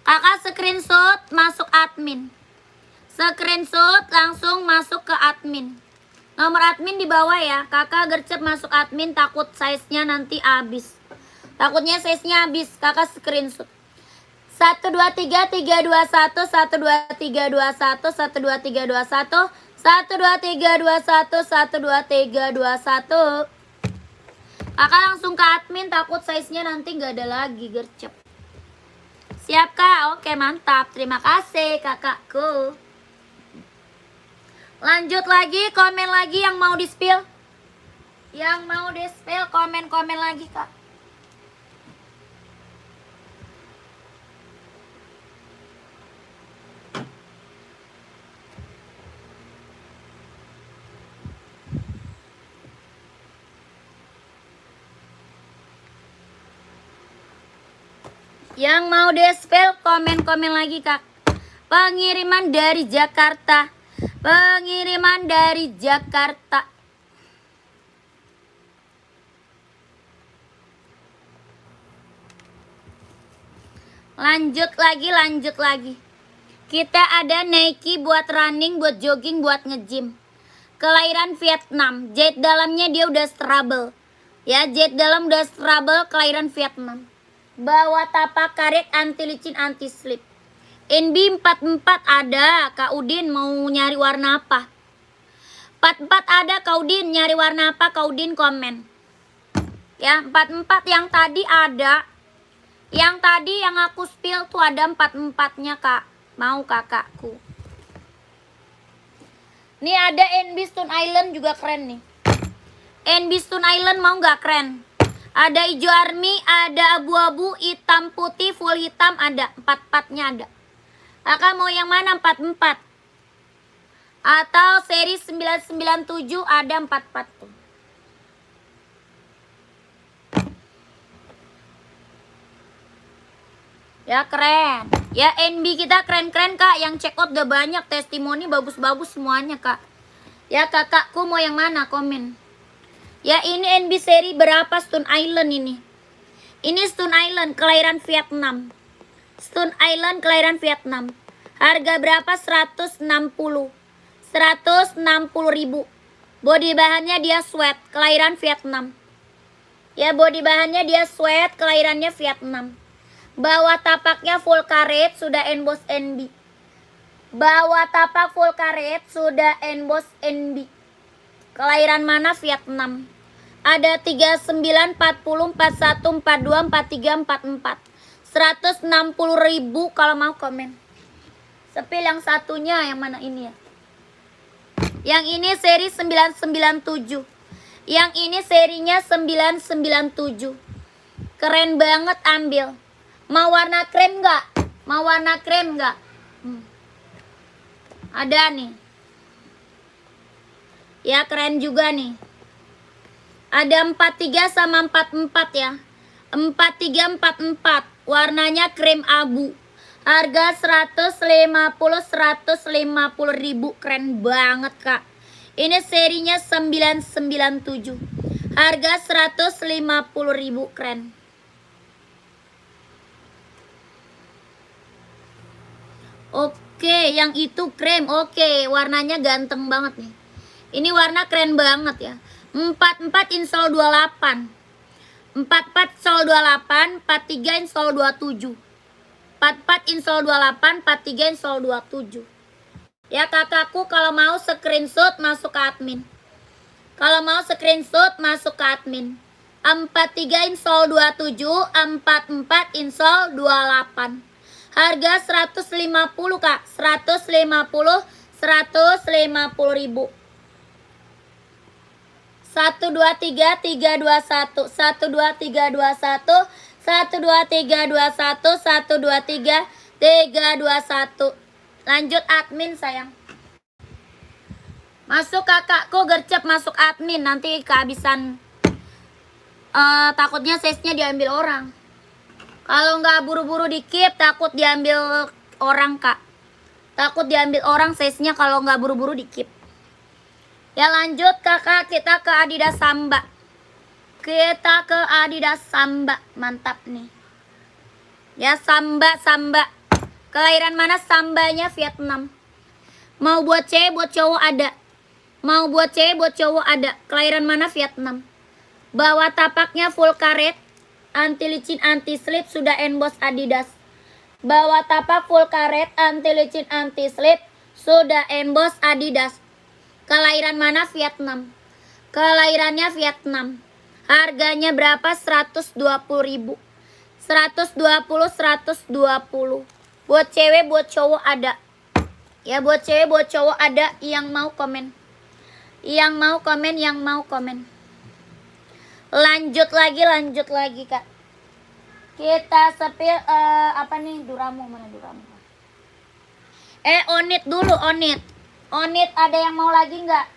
Kakak screenshot masuk admin. Screenshot langsung masuk ke admin. Nomor admin di bawah ya. Kakak gercep masuk admin, takut size-nya nanti habis. Takutnya size-nya habis. Kakak screenshot. 1 2 3 3 2 1 1 2 3 2 1 1 2 3 2 1 1 2 3 2 1 1 2 3 2 1. Kakak langsung ke admin, takut size-nya nanti nggak ada lagi gercep. Siap Kak? Oke, mantap. Terima kasih kakakku. Lanjut lagi, komen lagi yang mau di-spill. Yang mau di-spill komen-komen lagi Kak. Yang mau di-spill komen-komen lagi Kak. Pengiriman dari Jakarta. Pengiriman dari Jakarta. Lanjut lagi. Kita ada Nike buat running, buat jogging, buat nge-gym. Kelahiran Vietnam. Jahit dalamnya dia udah strable. Ya, jahit dalam udah strable, kelahiran Vietnam. Bawah tapak karet, anti licin, anti slip. NB 44 ada. Kak Udin mau nyari warna apa? 44 ada, Kak Udin nyari warna apa? Kak Udin komen. Ya, 44 yang tadi ada. Yang tadi yang aku spill tuh ada 44-nya, Kak. Mau kakakku. Nih ada NB Stone Island juga keren nih. NB Stone Island mau nggak keren? Ada hijau army, ada abu-abu, hitam putih, full hitam ada. 44-nya ada. Kakak mau yang mana? 44. Atau seri 997 ada 44 tuh. Ya keren. Ya NB kita keren-keren Kak. Yang check out udah banyak. Testimoni bagus-bagus semuanya Kak. Ya kakakku mau yang mana? Komen. Ya ini NB seri berapa Stone Island ini? Ini Stone Island kelahiran Vietnam. Stone Island kelahiran Vietnam. Harga berapa? 160. 160.000. Body bahannya dia sweat. Kelahiran Vietnam. Ya body bahannya dia sweat. Kelahirannya Vietnam. Bawah tapaknya full karet, sudah emboss NB. Bawah tapak full karet, sudah emboss NB. Kelahiran mana? Vietnam. Ada 39, 40, 41, 42, 43, 44. 160.000 kalau mau komen. Sepil yang satunya yang mana ini ya? Yang ini seri 997. Yang ini serinya 997. Keren banget, ambil. Mau warna krem nggak? Mau warna krem nggak? Ada nih. Ya keren juga nih. Ada 43 sama 44 ya. 43, 44. Warnanya krem abu. Harga 150.000. Keren banget Kak. Ini serinya 997. Harga 150.000. Keren. Oke, yang itu krem. Oke, warnanya ganteng banget nih. Ini warna keren banget ya. 44 install 28. 44 install 28, 43 install 27. 44 install 28, 43 install 27. Ya kakakku kalau mau screenshot masuk ke admin. Kalau mau screenshot masuk ke admin. 43 install 27, 44 install 28. Harga 150 Kak. 150.000. 12, 3, 3, 2, 1. 1, 2, 3, 2, 1. 1, 2, 3, 2, 1. 1, 2, 3, 2, 1. 1, 2, 3, 2, 1. 1, 2, 3, 2, 1. Lanjut admin sayang. Masuk kakakku gercep masuk admin. Nanti kehabisan. Takutnya size-nya diambil orang. Kalau nggak buru-buru di keep, takut diambil orang Kak. Takut diambil orang size-nya kalau nggak buru-buru di keep. Ya lanjut kakak, kita ke Adidas Samba. Kita ke Adidas Samba. Mantap nih. Ya Samba. Kelahiran mana? Sambanya Vietnam. Mau buat cewek, buat cowok ada. Mau buat cewek, buat cowok ada. Kelahiran mana? Vietnam. Bawah tapaknya full karet. Anti licin, anti slip, sudah emboss Adidas. Bawah tapak full karet, anti licin, anti slip, sudah emboss Adidas. Kelahiran mana? Vietnam. Kelahirannya Vietnam. Harganya berapa? 120.000. 120, 120. Buat cewek, buat cowok ada. Ya buat cewek, buat cowok ada. Yang mau komen. Yang mau komen, yang mau komen. Lanjut lagi Kak. Kita sepil apa nih? Duramo, mana Duramo? Onit dulu, Onit. Onit ada yang mau lagi nggak?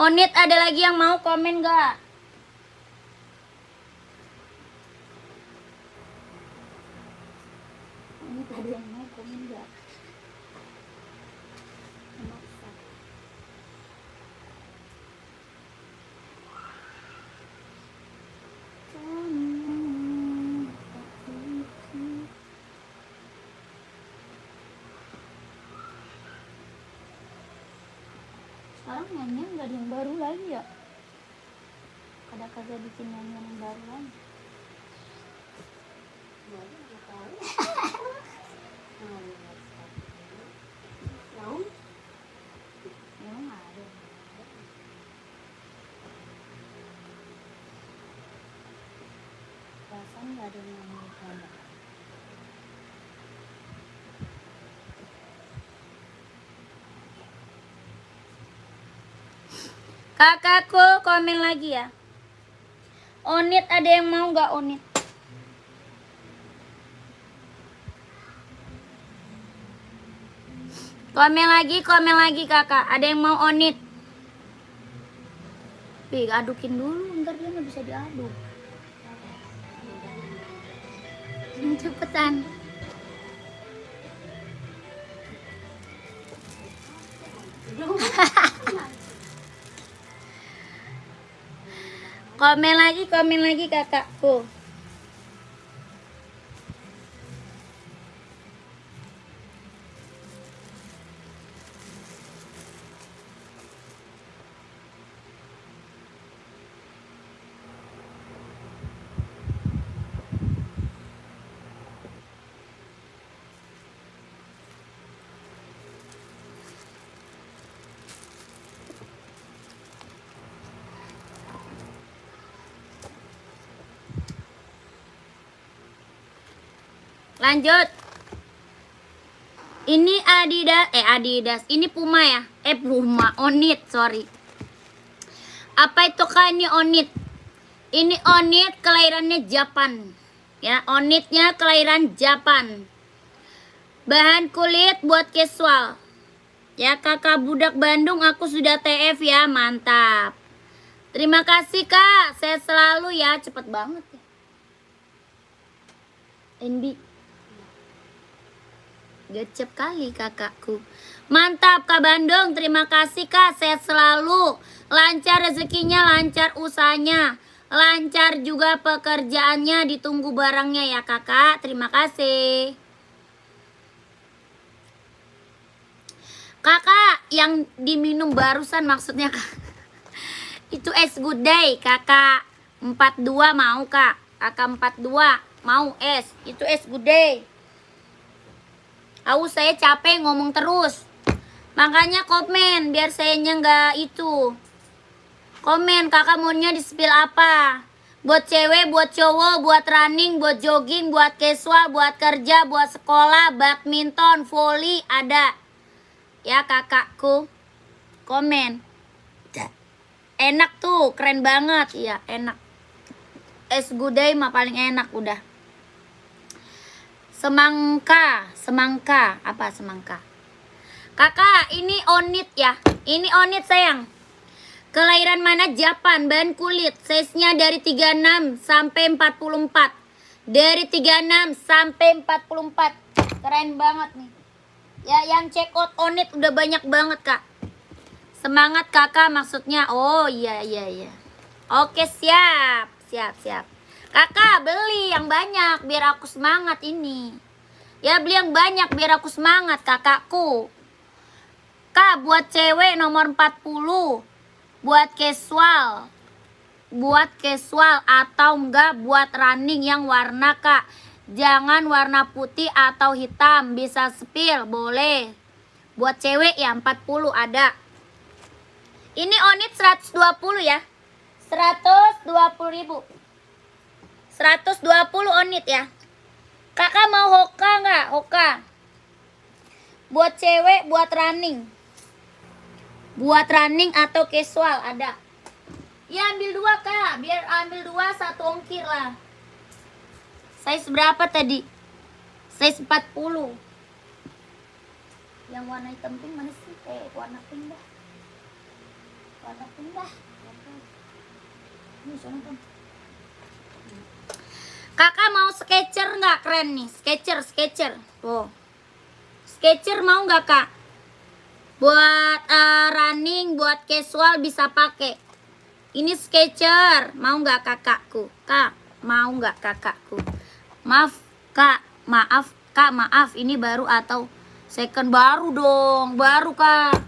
Onit ada lagi yang mau komen nggak? Ada yang mau komen nggak? Memaksa. Sekarang nyanyian nggak ada yang baru lagi ya? Ada kagak bikin nyanyian yang baru lagi? Emang ada. Perasaan nggak ada yang nyanyikan. Kakakku komen lagi ya. Onit ada yang mau nggak Onit? Komen lagi kakak. Ada yang mau Onit? Adukin dulu, ntar dia nggak bisa diaduk. Cepetan. Komen lagi kakakku. Lanjut. Ini Adidas. Ini Puma ya? Puma, Onit, sorry. Apa itu kak ini Onit? Ini Onit kelahirannya Japan. Ya, Onitnya kelahiran Japan. Bahan kulit buat casual. Ya, kakak budak Bandung aku sudah TF ya, mantap. Terima kasih kak, sehat selalu ya, cepet banget ya. NB. Gecep kali kakakku. Mantap kak Bandung, terima kasih kak, sehat selalu. Lancar rezekinya, lancar usahanya, lancar juga pekerjaannya, ditunggu barangnya ya kakak. Terima kasih. Kakak yang diminum barusan maksudnya kak. Itu es good day kakak 42 mau kak. Kakak 42 mau es. Itu es good day. Saya capek ngomong terus. Makanya komen biar sayanya nggak itu. Komen kakak maunya di spill apa? Buat cewek, buat cowok, buat running, buat jogging, buat casual, buat kerja, buat sekolah, badminton, volley ada. Ya kakakku. Komen. Enak tuh, keren banget. Iya, enak. Es good day mah paling enak udah. Semangka, apa semangka? Kakak, ini Onit ya. Ini Onit sayang. Kelahiran mana? Japan, bahan kulit. Size-nya dari 36 sampai 44. Dari 36 sampai 44. Keren banget nih. Ya, yang check out Onit udah banyak banget, Kak. Semangat kakak maksudnya. Oh, iya. Oke, siap. Kakak beli yang banyak biar aku semangat ini. Ya beli yang banyak biar aku semangat kakakku. Kak buat cewek nomor 40. Buat casual. Atau enggak buat running yang warna kak. Jangan warna putih atau hitam. Bisa spill boleh. Buat cewek ya 40 ada. Ini Onit 120 ya. 120.000. 120 Onit ya. Kakak mau hoka nggak? Hoka. Buat cewek, buat running. Buat running atau casual ada. Ya ambil 2 kak. Biar ambil 2 1 ongkir lah. Size berapa tadi? Size 40. Yang warna hitam pink mana sih? Warna pink dah. Ini sana kan. Kakak mau Skechers nggak? Keren nih, Skechers. Tuh. Skechers mau nggak kak? Buat running, buat casual bisa pakai. Ini Skechers, mau nggak kakakku? Kak, mau nggak kakakku? Maaf kak, maaf. Ini baru atau second? Baru dong, baru kak.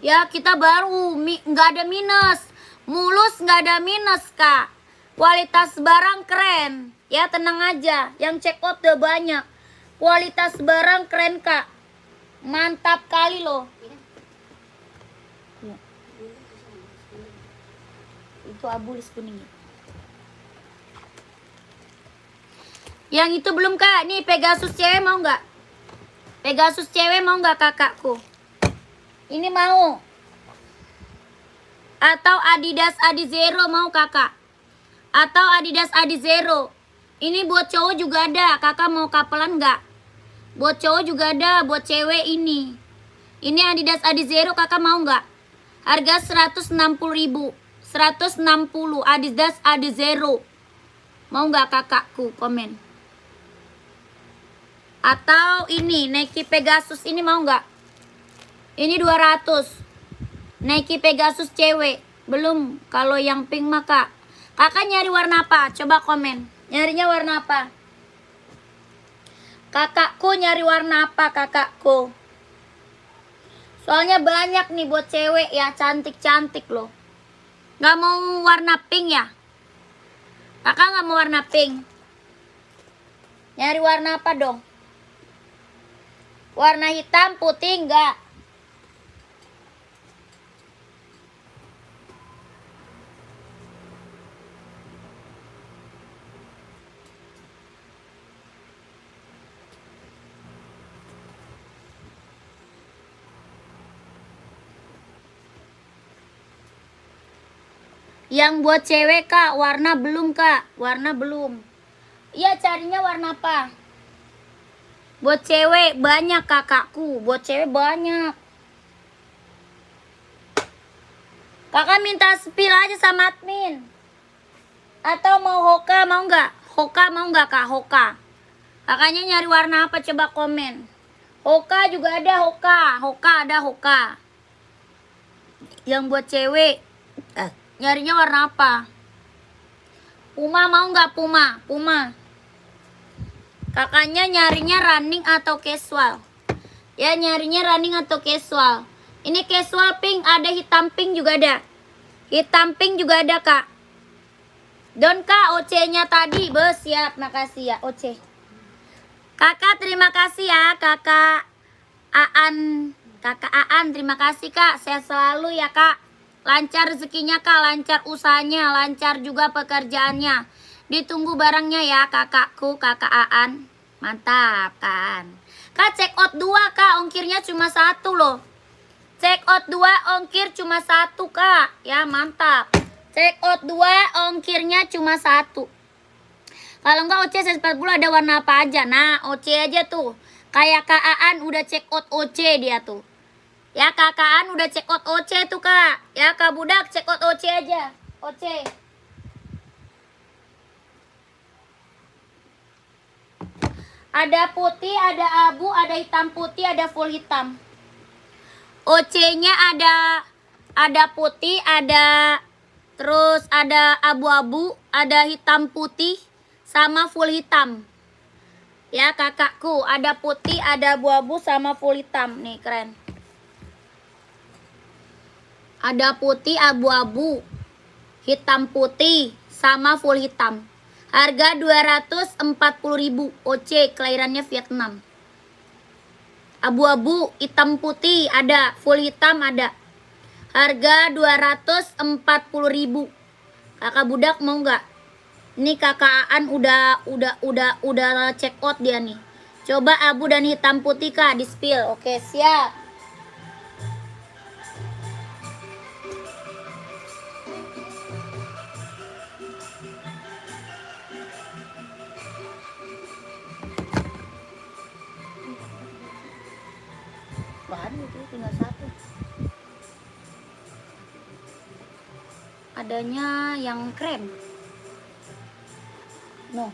Ya kita baru, nggak ada minus. Mulus nggak ada minus kak. Kualitas barang keren. Ya tenang aja, yang check out udah banyak. Kualitas barang keren kak. Mantap kali loh. Ya. Itu abulis kuning. Yang itu belum kak. Nih Pegasus cewek mau nggak? Pegasus cewek mau nggak kakakku? Ini mau. Atau Adidas Adizero mau kakak? Atau Adidas Adizero. Ini buat cowok juga ada. Kakak mau kapelan nggak? Buat cowok juga ada. Buat cewek ini. Ini Adidas Adizero kakak mau nggak? Harga 160.000. 160 Adidas Adizero. Mau nggak kakakku? Komen. Atau ini Nike Pegasus ini mau nggak? Ini 200. Nike Pegasus cewek. Belum. Kalau yang pink mah kak. Kakak nyari warna apa? Coba komen. Nyarinya warna apa? Kakakku nyari warna apa kakakku? Soalnya banyak nih buat cewek ya. Cantik-cantik loh. Gak mau warna pink ya? Kakak gak mau warna pink. Nyari warna apa dong? Warna hitam, putih enggak? Yang buat cewek kak, warna belum kak? Warna belum. Iya carinya warna apa? Buat cewek banyak kakakku. Buat cewek banyak. Kakak minta spill aja sama admin. Atau mau Hoka mau nggak? Hoka mau nggak kak? Hoka. Kakaknya nyari warna apa? Coba komen. Hoka juga ada Hoka. Hoka ada Hoka. Yang buat cewek. Nyarinya warna apa? Puma mau nggak Puma? Puma. Kakaknya nyarinya running atau casual? Ya nyarinya running atau casual. Ini casual pink, ada hitam pink juga ada. Hitam pink juga ada kak. Don kak, OC-nya tadi. Siap, makasih ya OC. Kakak terima kasih ya kakak Aan. Kakak Aan terima kasih kak. Sehat selalu ya kak. Lancar rezekinya kak, lancar usahanya, lancar juga pekerjaannya. Ditunggu barangnya ya kakakku, kakak Aan. Mantap kan. Kak check out 2 kak, ongkirnya cuma 1 loh. Check out 2 ongkir cuma 1 kak. Ya mantap. Check out 2 ongkirnya cuma 1. Kalau enggak OC 140 ada warna apa aja? Nah OC aja tuh. Kayak kak Aan udah check out OC dia tuh. Ya kakaan udah check out OC tuh kak. Ya kak budak check out OC aja. OC. Ada putih, ada abu, ada hitam putih, ada full hitam. OC-nya ada putih, terus ada abu-abu, ada hitam putih, sama full hitam. Ya kakakku, ada putih, ada abu-abu, sama full hitam. Nih keren. Ada putih, abu-abu, hitam putih, sama full hitam. Harga 240.000. OC, kelahirannya Vietnam. Abu-abu, hitam putih ada, full hitam ada. Harga 240.000. Kakak budak mau nggak? Ini kakak Aan udah check out dia nih. Coba abu dan hitam putih kak di spill. Oke, siap. Bahan itu tinggal 1. Adanya yang krem. No.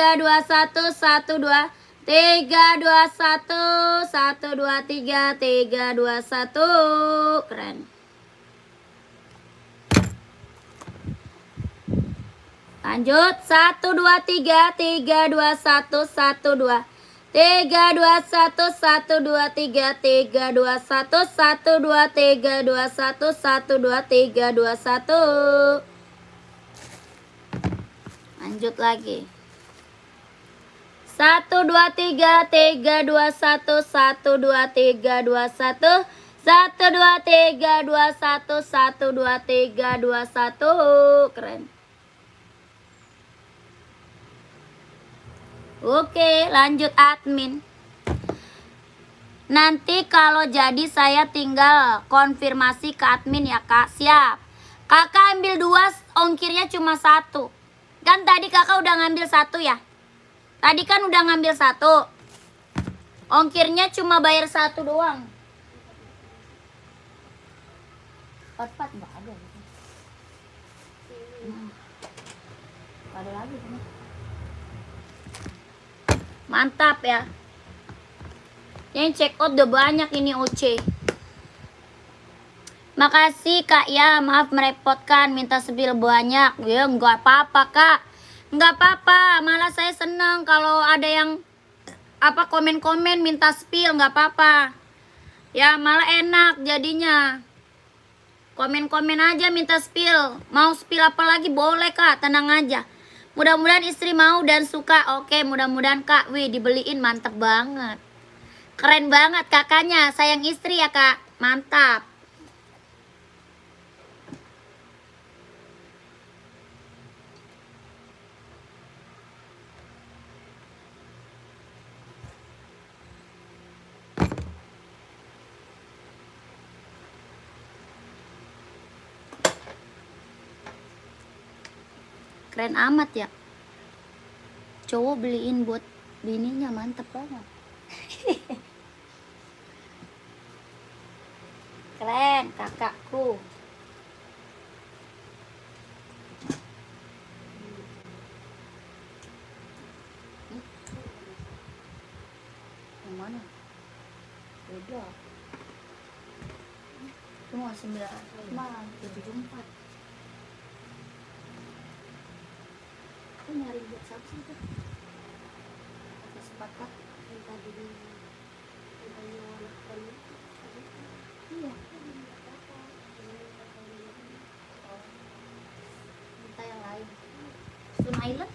3, 2, 1, 1, 2, 3, 2, 1, 1, 2, 3, 3, 2, 1. Keren. Lanjut, 1, 2, 3, 3, 2, 1, 1, 2. 3, 2, 1, 1, 2, 3, 3, 2, 1, 1, 2, 3, 2, 1, 1, 2, 3, 2, 1. Lanjut lagi. 1, 2, 3, 3, 2, 1, 1, 2, 3, 2, 1. 1, 2, 3, 2, 1, 1, 2, 3, 2, 1. Keren. Oke, lanjut admin. Nanti kalau jadi saya tinggal konfirmasi ke admin ya kak. Siap. Kakak ambil 2, ongkirnya cuma 1. Kan tadi kakak udah ngambil 1 ya. Tadi kan udah ngambil 1. Ongkirnya cuma bayar 1 doang. Empat nggak ada. Ada lagi. Mantap ya. Yang check out udah banyak ini OC. Makasih kak ya, maaf merepotkan, minta spill banyak. Ya nggak apa-apa kak, nggak apa-apa. Malah saya seneng kalau ada yang komen-komen minta spill, nggak apa-apa. Ya malah enak jadinya. Komen-komen aja minta spill. Mau spill apa lagi boleh kak, tenang aja. Mudah-mudahan istri mau dan suka. Oke, mudah-mudahan kak. Wih, dibeliin, mantep banget. Keren banget kakaknya, sayang istri ya kak. Mantap. Keren amat ya. Cowok beliin buat bininya, mantep banget. Keren kakakku. Tunggu 9 malam 74. Aku nyari buat siapa sih itu? Atas sepakat yang tadi di iya. Minta yang lain. Stone Island?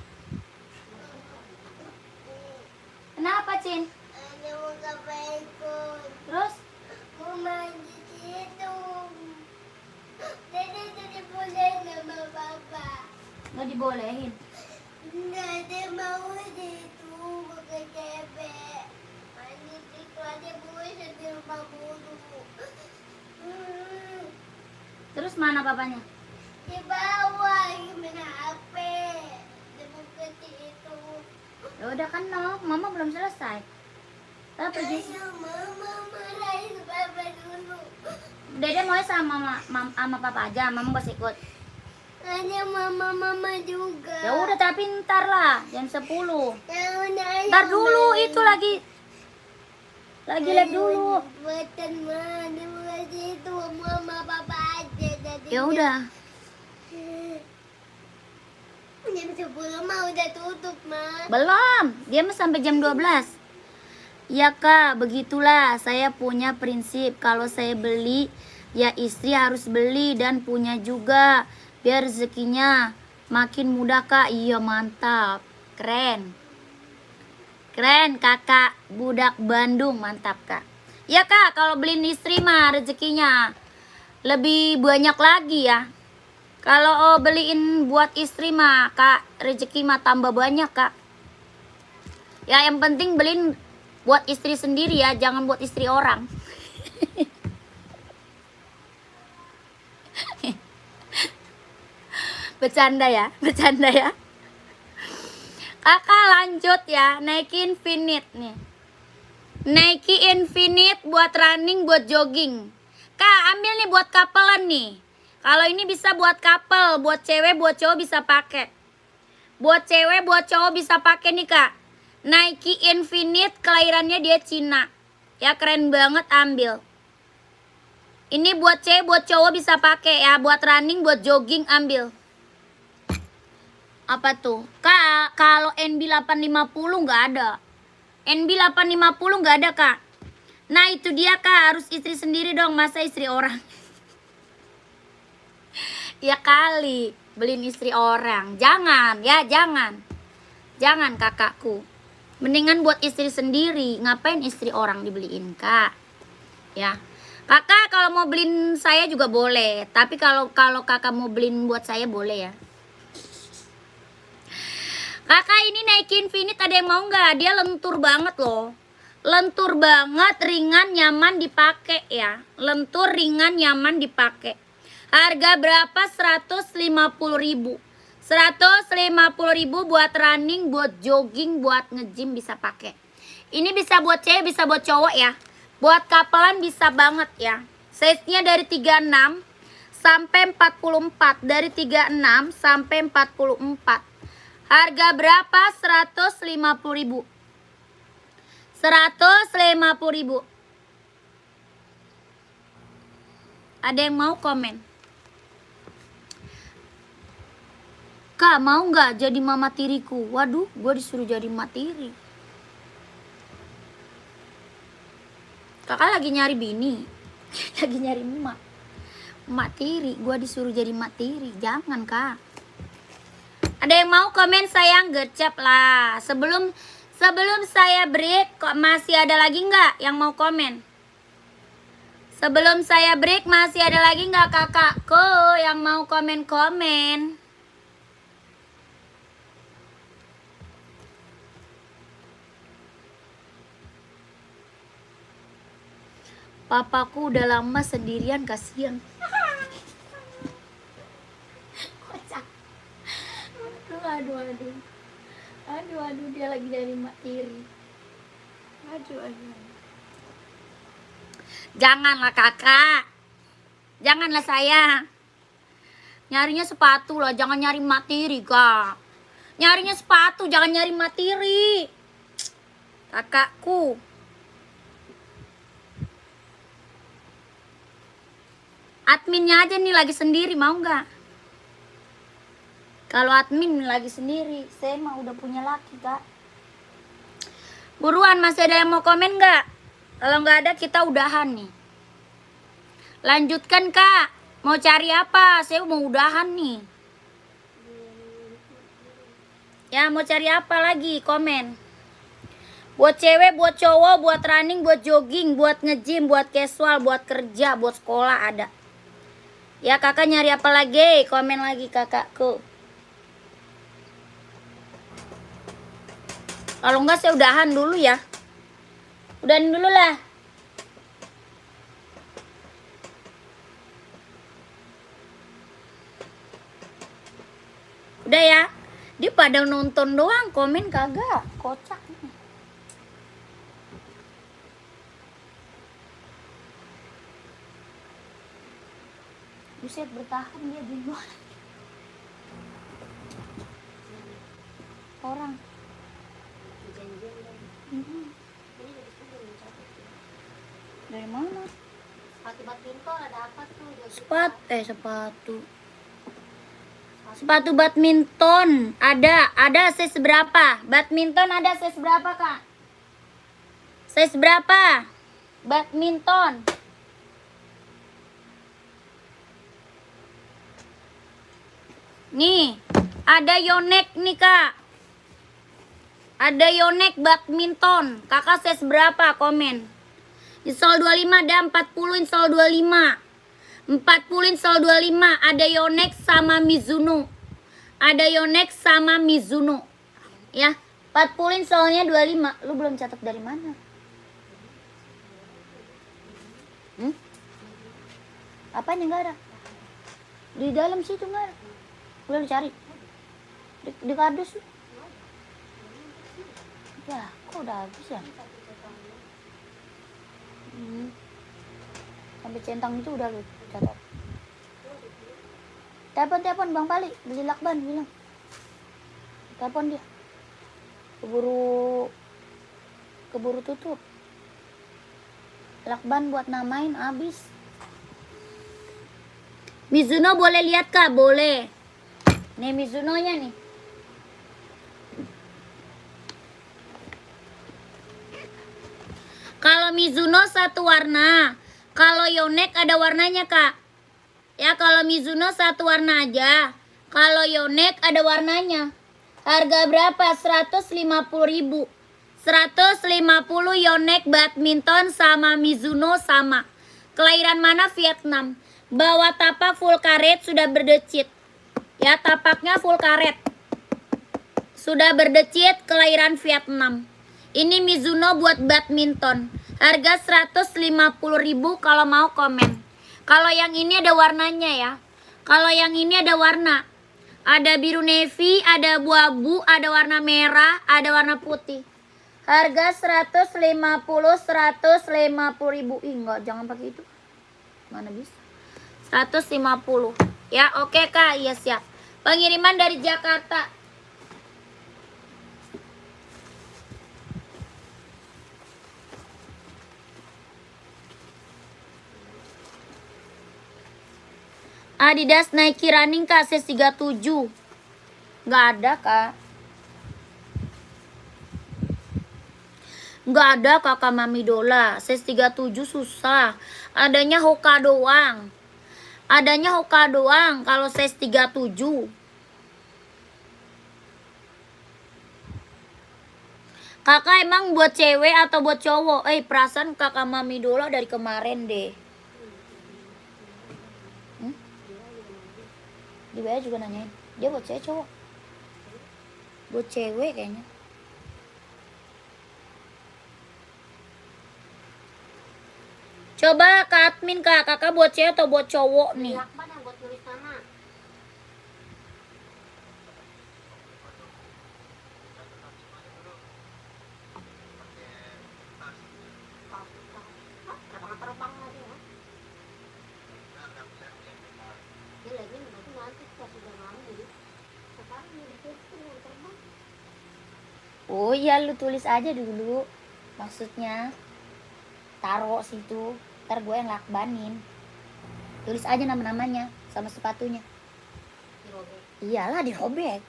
Kenapa, Cin? Ada mau ngapain pun. Terus? Mau main di situ. Dede boleh sama papa. Nggak dibolehin. Nggak ada mau di itu pakai cebek. Main di situ aja boleh di rumah dulu. Terus mana papanya? Di bawah gimana HP. Dia mau ke situ. Ya udah kan no, mama belum selesai. Kita pergi. Ayo mama marahin papa dulu. Dede mau sama papa aja, mama gak ikut. Hanya mama juga. Ya udah tapi ntar lah, jam 10. Ya udah, ayo Ntar dulu main. itu lagi lab dulu. Buatan mana mau itu mama papa aja tadi. Ya udah. Jam 10 mah udah tutup mah. Belum, dia mah sampai jam 12. Ya kak, begitulah saya punya prinsip. Kalau saya beli, ya istri harus beli dan punya juga. Biar rezekinya makin mudah kak. Iya mantap, keren. Keren kakak, budak Bandung, mantap kak. Ya kak, kalau beliin istri mah rezekinya lebih banyak lagi ya. Kalau beliin buat istri mah kak, rezeki mah tambah banyak kak. Ya yang penting beliin buat istri sendiri ya, jangan buat istri orang. Bercanda ya, bercanda ya. Kakak lanjut ya, Nike Infinite nih. Nike Infinite buat running, buat jogging. Kak ambil nih buat couple nih. Kalau ini bisa buat couple, buat cewek, buat cowok bisa pakai. Buat cewek, buat cowok bisa pakai nih kak. Nike Infinite, kelahirannya dia Cina. Ya keren banget, ambil. Ini buat cewek, buat cowok bisa pakai ya. Buat running, buat jogging, ambil. Apa tuh? Kak, kalau NB850 nggak ada. NB850 nggak ada kak. Nah itu dia kak, harus istri sendiri dong, masa istri orang. Ya kali, beliin istri orang. Jangan, ya jangan. Jangan kakakku. Mendingan buat istri sendiri. Ngapain istri orang dibeliin kak? Ya. Kakak kalau mau beliin saya juga boleh. Tapi kalau kakak mau beliin buat saya boleh ya. Kakak ini Nike Infinite ada yang mau nggak? Dia lentur banget loh. Lentur banget, ringan, nyaman dipakai ya. Lentur, ringan, nyaman dipakai. Harga berapa? 150.000. 150.000 buat running, buat jogging, buat nge-gym bisa pakai. Ini bisa buat cewek, bisa buat cowok ya. Buat kapelan bisa banget ya. Size-nya dari 36 sampai 44. Dari 36 sampai 44. Harga berapa? 150.000. 150.000. Ada yang mau komen? Kak mau nggak jadi mama tiriku? Waduh, gue disuruh jadi mama tiri. Kakak lagi nyari bini. Lagi nyari emak. Emak tiri, gue disuruh jadi emak tiri. Jangan kak. Ada yang mau komen sayang? Gercep lah. Sebelum saya break, kok masih ada lagi nggak yang mau komen? Sebelum saya break masih ada lagi nggak kakakku yang mau komen-komen? Papaku udah lama sendirian, kasihan. Kocak. Aduh, dia lagi dari mak tiri. Aduh. Janganlah kakak. Janganlah saya. Nyarinya sepatu lah, jangan nyari mak tiri kak. Nyarinya sepatu, jangan nyari mak tiri. Kakakku. Adminnya aja nih lagi sendiri, mau nggak? Kalau admin lagi sendiri, saya mah udah punya laki, Kak. Buruan, masih ada yang mau komen nggak? Kalau nggak ada, kita udahan nih. Lanjutkan, Kak. Mau cari apa? Saya mau udahan nih. Ya, mau cari apa lagi? Komen. Buat cewek, buat cowok, buat running, buat jogging, buat nge-gym, buat casual, buat kerja, buat sekolah ada. Ya, kakak nyari apa lagi? Komen lagi kakakku. Kalau enggak saya udahan dulu ya. Udahan dulu lah. Udah ya. Dia pada nonton doang, komen kagak. Kocak nih. Buset, bertahan dia di luar. Orang. Dari mana? Sepatu badminton ada apa tuh? Sepatu. Sepatu badminton ada size berapa? Badminton ada size berapa, Kak? Size berapa? Badminton. Nih, ada Yonex nih, Kak. Ada Yonex badminton. Kakak size berapa? Komen. Install 25 ada 40 install 25. 40 install 25. Ada Yonex sama Mizuno. Ada Yonex sama Mizuno. Ya, 40 installnya 25. Lu belum catat dari mana? Apanya enggak ada? Di dalam situ enggak ada. Udah dicari. Di kardus. Ya, kok udah habis ya? Sampai centang itu udah lu catat. Telepon Bang Pali, beli lakban bilang. Telepon dia. Keburu tutup. Lakban buat namain habis. Mizuno boleh lihat, Kak? Boleh. Nih Mizuno-nya nih. Kalau Mizuno satu warna. Kalau Yonex ada warnanya, Kak. Ya, kalau Mizuno satu warna aja. Kalau Yonex ada warnanya. Harga berapa? 150.000. 150 Yonex badminton sama Mizuno sama. Kelahiran mana? Vietnam. Bawa tapak full karet sudah berdecit. Ya, tapaknya full karet. Sudah berdecit, kelahiran Vietnam. Ini Mizuno buat badminton. Harga 150.000 kalau mau komen. Kalau yang ini ada warnanya ya. Kalau yang ini ada warna. Ada biru navy, ada abu-abu, ada warna merah, ada warna putih. Harga 150.000. Ih, enggak, jangan pakai itu. Mana bisa? 150. Ya, oke, Kak. Iya, siap. Pengiriman dari Jakarta. Adidas Nike Running, Kak, size 37. Nggak ada, Kak. Nggak ada, Kakak Mami Dola. Size 37 susah. Adanya Hoka doang. Adanya Hoka doang kalau size 37. Kakak emang buat cewek atau buat cowok? Perasaan Kakak Mami Dola dari kemarin deh. Di WA juga nanyain. Dia buat cewek cowok? Buat cewek kayaknya. Coba ke admin, Kak. Kakak buat cewek atau buat cowok nih? Lakban yang buat tulis nama. Terbang lagi ya. Dia lagi nanti pas sudah mandi. Sekarang dia terbang. Oh iya, lu tulis aja dulu. Maksudnya taruh situ. Ntar gue yang lakbanin. Tulis aja nama-namanya sama sepatunya. Dirobek. Iyalah dirobek.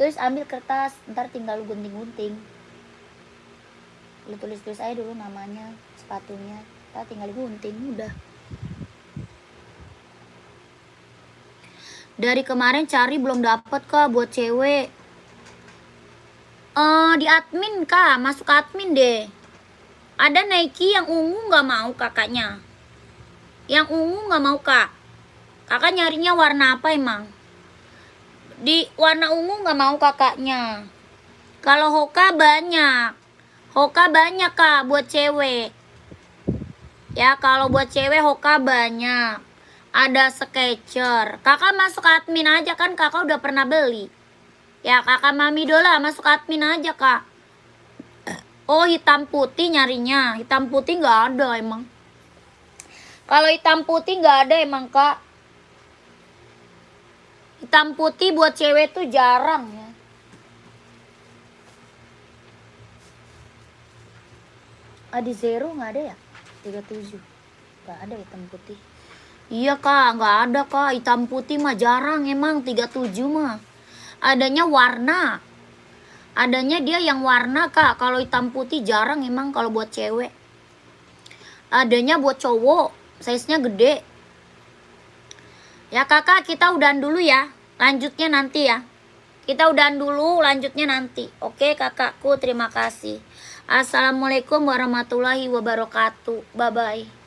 Terus ambil kertas, ntar tinggal lu gunting-gunting. Lu tulis-tulis aja dulu namanya, sepatunya, ntar tinggal gunting, udah. Dari kemarin cari belum dapet kak buat cewek. Di admin kak, masuk admin deh. Ada Nike yang ungu nggak mau kakaknya. Yang ungu nggak mau kak. Kakak nyarinya warna apa emang? Di warna ungu nggak mau kakaknya. Kalau Hoka banyak. Hoka banyak kak buat cewek. Ya kalau buat cewek Hoka banyak. Ada Skechers. Kakak masuk admin aja kan kakak udah pernah beli. Ya kakak Mami Dola masuk admin aja kak. Oh hitam putih nyarinya. Hitam putih nggak ada emang. Kalau hitam putih nggak ada emang kak. Hitam putih buat cewek tuh jarang ya. Di Zero nggak ada ya? 37. Nggak ada hitam putih. Iya kak, nggak ada kak. Hitam putih mah jarang emang 37 mah. Adanya warna. Adanya dia yang warna kak. Kalau hitam putih jarang emang kalau buat cewek. Adanya buat cowok. Size-nya gede. Ya kakak kita udahan dulu ya. Lanjutnya nanti ya. Kita udahan dulu lanjutnya nanti. Oke kakakku terima kasih. Assalamualaikum warahmatullahi wabarakatuh. Bye bye.